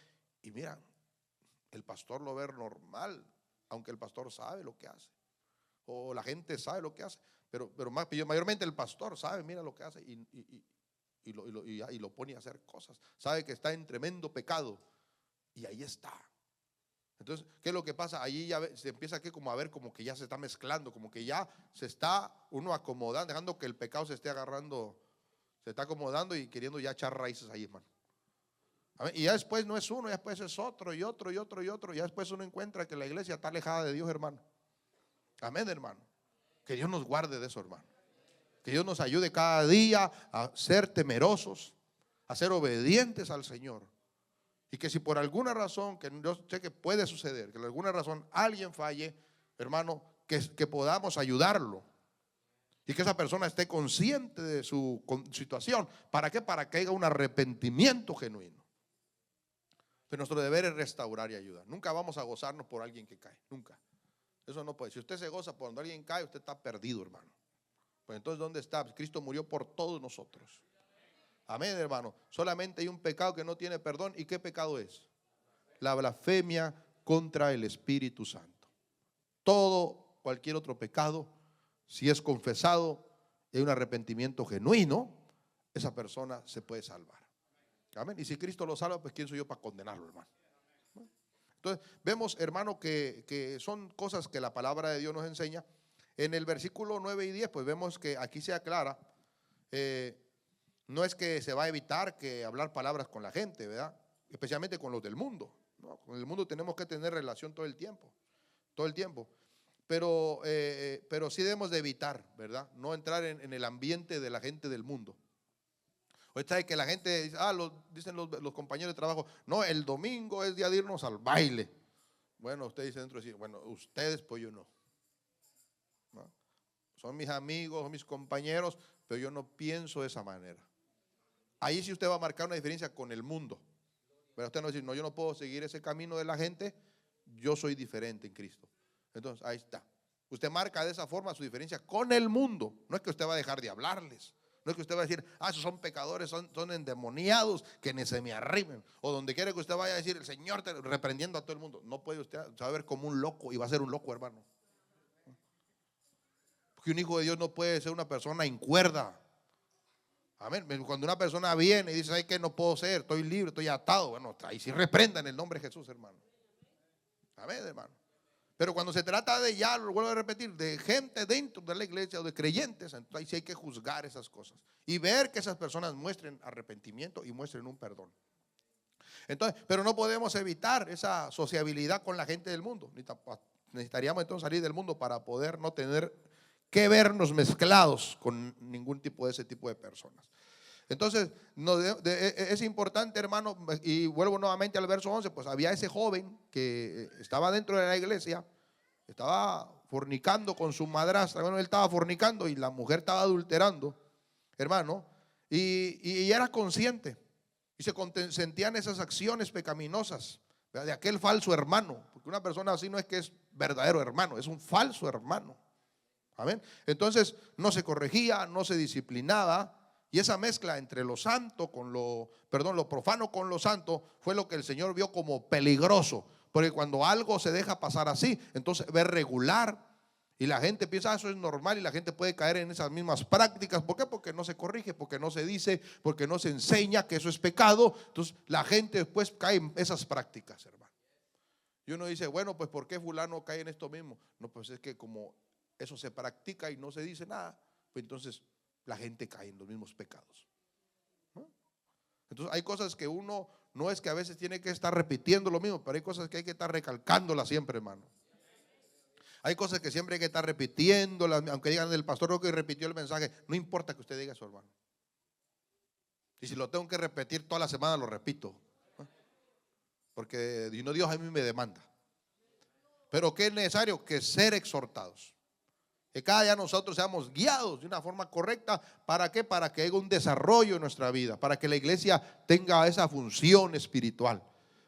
Y mira, el pastor lo ve normal, aunque el pastor sabe lo que hace. O la gente sabe lo que hace. Pero mayormente el pastor sabe, mira lo que hace y lo pone a hacer cosas. Sabe que está en tremendo pecado. Y ahí está. Entonces, ¿qué es lo que pasa? Allí ya se empieza aquí como a ver como que ya se está mezclando, como que ya se está uno acomodando, dejando que el pecado se esté agarrando, se está acomodando y queriendo ya echar raíces ahí, hermano. Y ya después no es uno, ya después es otro y otro y otro y otro. Ya después uno encuentra que la iglesia está alejada de Dios, hermano. Amén, hermano. Que Dios nos guarde de eso, hermano. Que Dios nos ayude cada día a ser temerosos, a ser obedientes al Señor. Y que si por alguna razón, que yo sé que puede suceder, que por alguna razón alguien falle, hermano, que podamos ayudarlo. Y que esa persona esté consciente de su situación. ¿Para qué? Para que haya un arrepentimiento genuino. Pero nuestro deber es restaurar y ayudar. Nunca vamos a gozarnos por alguien que cae, nunca. Eso no puede. Si usted se goza por cuando alguien cae, usted está perdido, hermano. Pues entonces, ¿dónde está? Cristo murió por todos nosotros. Amén, hermano. Solamente hay un pecado que no tiene perdón. ¿Y qué pecado es? La blasfemia contra el Espíritu Santo. Todo, cualquier otro pecado, si es confesado y hay un arrepentimiento genuino, esa persona se puede salvar. Amén. Y si Cristo lo salva, pues ¿quién soy yo para condenarlo, hermano? Entonces, vemos, hermano, que son cosas que la palabra de Dios nos enseña. En el versículo 9 y 10, pues vemos que aquí se aclara. No es que se va a evitar que hablar palabras con la gente, ¿verdad? Especialmente con los del mundo, ¿no? Con el mundo tenemos que tener relación todo el tiempo. Pero sí debemos de evitar, ¿verdad? No entrar en el ambiente de la gente del mundo. Ahorita hay que la gente dice, dicen los compañeros de trabajo, no, el domingo es día de irnos al baile. Bueno, usted dice dentro de sí, bueno, ustedes, pues yo no. ¿No? Son mis amigos, son mis compañeros, pero yo no pienso de esa manera. Ahí sí usted va a marcar una diferencia con el mundo. Pero usted no va a decir, no, yo no puedo seguir ese camino de la gente, yo soy diferente en Cristo. Entonces, ahí está. Usted marca de esa forma su diferencia con el mundo. No es que usted va a dejar de hablarles. No es que usted va a decir, esos son pecadores, son endemoniados, que ni se me arrimen. O donde quiera que usted vaya a decir, el Señor reprendiendo a todo el mundo. No puede usted, se va a ver como un loco y va a ser un loco, hermano. Porque un hijo de Dios no puede ser una persona incuerda. Amén. Cuando una persona viene y dice, ¿sabes qué? No puedo ser, estoy libre, estoy atado. Bueno, ahí sí reprenda en el nombre de Jesús, hermano. Amén, hermano. Pero cuando se trata de, ya lo vuelvo a repetir, de gente dentro de la iglesia o de creyentes, entonces ahí sí hay que juzgar esas cosas y ver que esas personas muestren arrepentimiento y muestren un perdón. Entonces, pero no podemos evitar esa sociabilidad con la gente del mundo. Necesitaríamos entonces salir del mundo para poder no tener que vernos mezclados con ningún tipo de ese tipo de personas. Entonces, es importante, hermano, y vuelvo nuevamente al verso 11, pues había ese joven que estaba dentro de la iglesia, estaba fornicando con su madrastra. Bueno, él estaba fornicando y la mujer estaba adulterando, hermano, y era consciente y se sentían esas acciones pecaminosas, ¿verdad?, de aquel falso hermano, porque una persona así no es que es verdadero hermano, es un falso hermano. Amén. Entonces no se corregía, no se disciplinaba. Y esa mezcla entre lo santo con lo profano con lo santo fue lo que el Señor vio como peligroso. Porque cuando algo se deja pasar así, entonces ve regular y la gente piensa, eso es normal, y la gente puede caer en esas mismas prácticas. ¿Por qué? Porque no se corrige, porque no se dice, porque no se enseña que eso es pecado. Entonces la gente después cae en esas prácticas, hermano. Y uno dice, bueno, pues ¿por qué fulano cae en esto mismo? No, pues es que como eso se practica y no se dice nada, pues entonces la gente cae en los mismos pecados, ¿no? Entonces hay cosas que uno no es que a veces tiene que estar repitiendo lo mismo, pero hay cosas que hay que estar recalcándolas siempre, hermano. Hay cosas que siempre hay que estar repitiéndolas, aunque digan el pastor que repitió el mensaje, no importa que usted diga eso, hermano. Y si lo tengo que repetir toda la semana, lo repito, ¿no? Porque Dios a mí me demanda. Pero ¿qué es necesario? Que ser exhortados. Que cada día nosotros seamos guiados de una forma correcta. ¿Para qué? Para que haya un desarrollo en nuestra vida, para que la iglesia tenga esa función espiritual,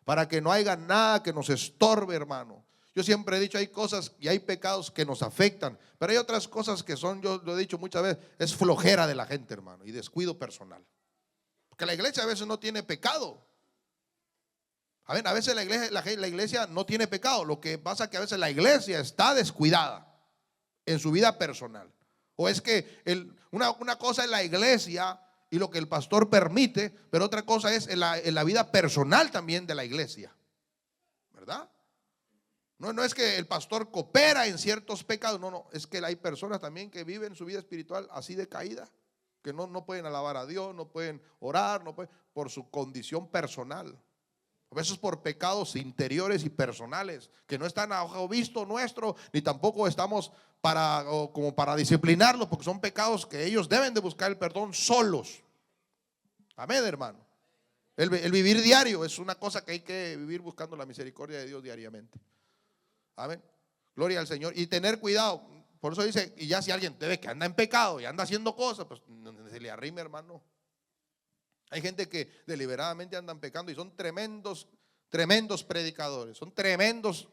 para que no haya nada que nos estorbe, hermano. Yo siempre he dicho, hay cosas y hay pecados que nos afectan, pero hay otras cosas que son, yo lo he dicho muchas veces, es flojera de la gente, hermano, y descuido personal. Porque la iglesia a veces no tiene pecado. A ver, a veces la iglesia no tiene pecado. Lo que pasa es que a veces la iglesia está descuidada en su vida personal. O es que una cosa es la iglesia y lo que el pastor permite, pero otra cosa es en la vida personal también de la iglesia, ¿verdad? No es que el pastor coopera en ciertos pecados, no, es que hay personas también que viven su vida espiritual así de caída, que no pueden alabar a Dios, no pueden orar, no pueden, por su condición personal. A veces por pecados interiores y personales que no están a ojo visto nuestro, ni tampoco estamos como para disciplinarlos, porque son pecados que ellos deben de buscar el perdón solos. Amén, hermano. El vivir diario es una cosa que hay que vivir buscando la misericordia de Dios diariamente. Amén. Gloria al Señor. Y tener cuidado. Por eso dice, y ya si alguien te ve que anda en pecado y anda haciendo cosas, pues se le arrime, hermano. Hay gente que deliberadamente andan pecando y son tremendos predicadores, son tremendos,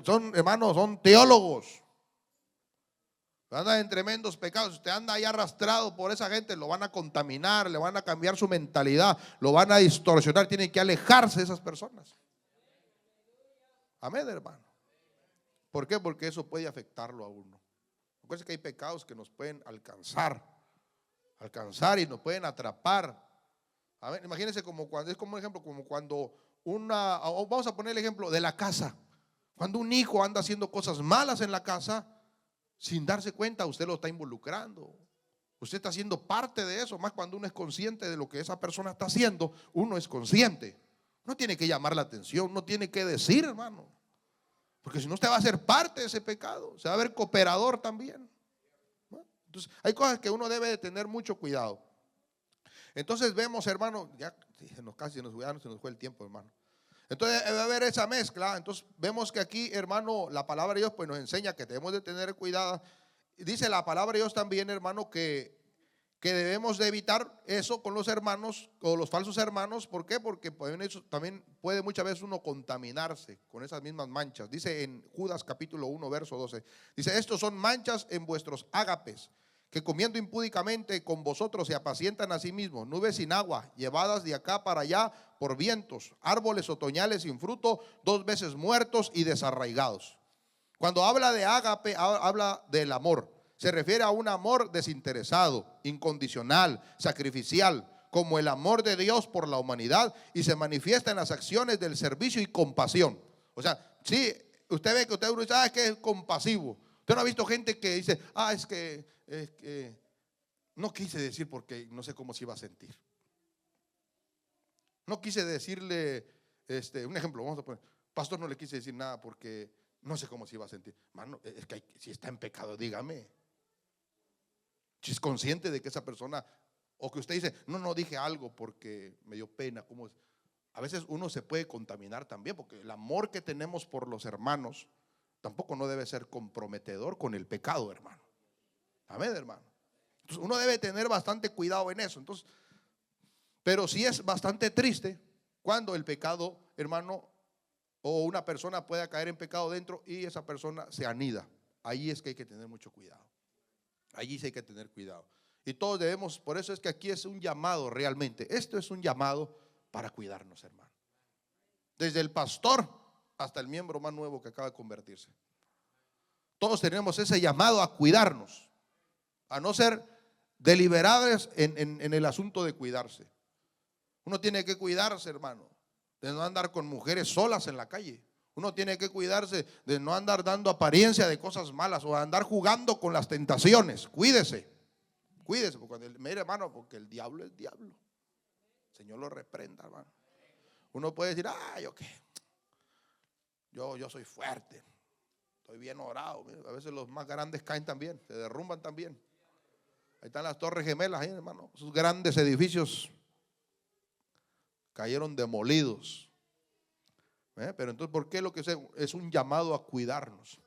son hermanos, son teólogos. Andan en tremendos pecados. Usted anda ahí arrastrado por esa gente, lo van a contaminar, le van a cambiar su mentalidad, lo van a distorsionar. Tienen que alejarse de esas personas. Amén, hermano. ¿Por qué? Porque eso puede afectarlo a uno. Acuérdense que hay pecados que nos pueden alcanzar y nos pueden atrapar. A ver, imagínense como cuando, es como un ejemplo, como cuando vamos a poner el ejemplo de la casa. Cuando un hijo anda haciendo cosas malas en la casa, sin darse cuenta, usted lo está involucrando. Usted está siendo parte de eso, más cuando uno es consciente de lo que esa persona está haciendo, uno es consciente. No tiene que llamar la atención, no tiene que decir, hermano. Porque si no, usted va a ser parte de ese pecado, se va a ver cooperador también. ¿No? Entonces, hay cosas que uno debe de tener mucho cuidado. Entonces vemos, hermano, ya casi se nos fue el tiempo, hermano. Entonces va a haber esa mezcla. Entonces vemos que aquí, hermano, la palabra de Dios pues nos enseña que debemos de tener cuidado. Dice la palabra de Dios también, hermano, que debemos de evitar eso con los hermanos o los falsos hermanos. ¿Por qué? Porque también puede muchas veces uno contaminarse con esas mismas manchas. Dice en Judas capítulo 1 verso 12, dice: estos son manchas en vuestros ágapes, que comiendo impúdicamente con vosotros se apacientan a sí mismos, nubes sin agua, llevadas de acá para allá por vientos, árboles otoñales sin fruto, 2 veces muertos y desarraigados. Cuando habla de ágape, habla del amor. Se refiere a un amor desinteresado, incondicional, sacrificial, como el amor de Dios por la humanidad, y se manifiesta en las acciones del servicio y compasión. O sea, sí, usted ve que uno dice, es que es compasivo. Usted no ha visto gente que dice, es que no quise decir porque no sé cómo se iba a sentir. No quise decirle, un ejemplo, vamos a poner, pastor, no le quise decir nada porque no sé cómo se iba a sentir. Mano, es que si está en pecado, dígame. Si es consciente de que esa persona, o que usted dice, no dije algo porque me dio pena. ¿Cómo es? A veces uno se puede contaminar también, porque el amor que tenemos por los hermanos tampoco no debe ser comprometedor con el pecado, hermano. Amén, hermano. Entonces uno debe tener bastante cuidado en eso. Entonces, pero sí es bastante triste cuando el pecado, hermano, o una persona pueda caer en pecado dentro y esa persona se anida. Ahí es que hay que tener mucho cuidado. Allí sí hay que tener cuidado. Y todos debemos, por eso es que aquí es un llamado realmente. Esto es un llamado para cuidarnos, hermano. Desde el pastor hasta el miembro más nuevo que acaba de convertirse. Todos tenemos ese llamado a cuidarnos, a no ser deliberados en el asunto de cuidarse. Uno tiene que cuidarse, hermano, de no andar con mujeres solas en la calle. Uno tiene que cuidarse de no andar dando apariencia de cosas malas o andar jugando con las tentaciones. Cuídese, porque mire, hermano, porque el diablo es diablo. El Señor lo reprenda, hermano. Uno puede decir, yo qué, yo soy fuerte, estoy bien orado. A veces los más grandes caen también, se derrumban también. Ahí están las Torres Gemelas, hermano. Esos grandes edificios cayeron demolidos. Pero entonces, ¿por qué lo que es un llamado a cuidarnos?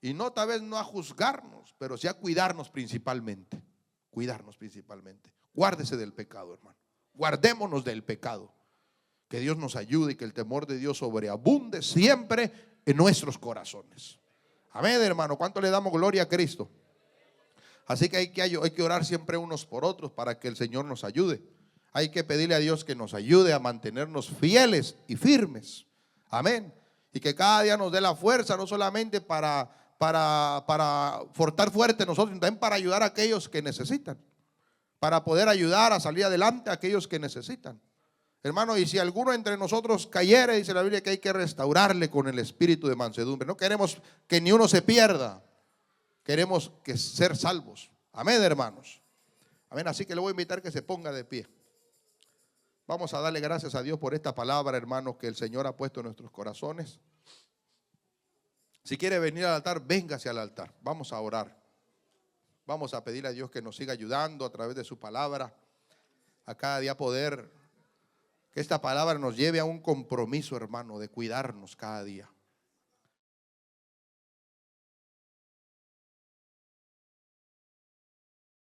Y no tal vez no a juzgarnos, pero sí a cuidarnos principalmente. Cuidarnos principalmente. Guárdese del pecado, hermano. Guardémonos del pecado. Que Dios nos ayude y que el temor de Dios sobreabunde siempre en nuestros corazones. Amén, hermano. ¿Cuánto le damos gloria a Cristo? Así que hay que orar siempre unos por otros para que el Señor nos ayude. Hay que pedirle a Dios que nos ayude a mantenernos fieles y firmes. Amén. Y que cada día nos dé la fuerza, no solamente para fortar fuerte nosotros, sino también para ayudar a aquellos que necesitan. Para poder ayudar a salir adelante a aquellos que necesitan. Hermano, y si alguno entre nosotros cayere, dice la Biblia que hay que restaurarle con el espíritu de mansedumbre. No queremos que ni uno se pierda. Queremos que ser salvos. Amén, hermanos. Amén. Así que le voy a invitar que se ponga de pie. Vamos a darle gracias a Dios por esta palabra, hermanos, que el Señor ha puesto en nuestros corazones. Si quiere venir al altar, véngase al altar. Vamos a orar. Vamos a pedirle a Dios que nos siga ayudando a través de su palabra. A cada día poder, que esta palabra nos lleve a un compromiso, hermano, de cuidarnos cada día.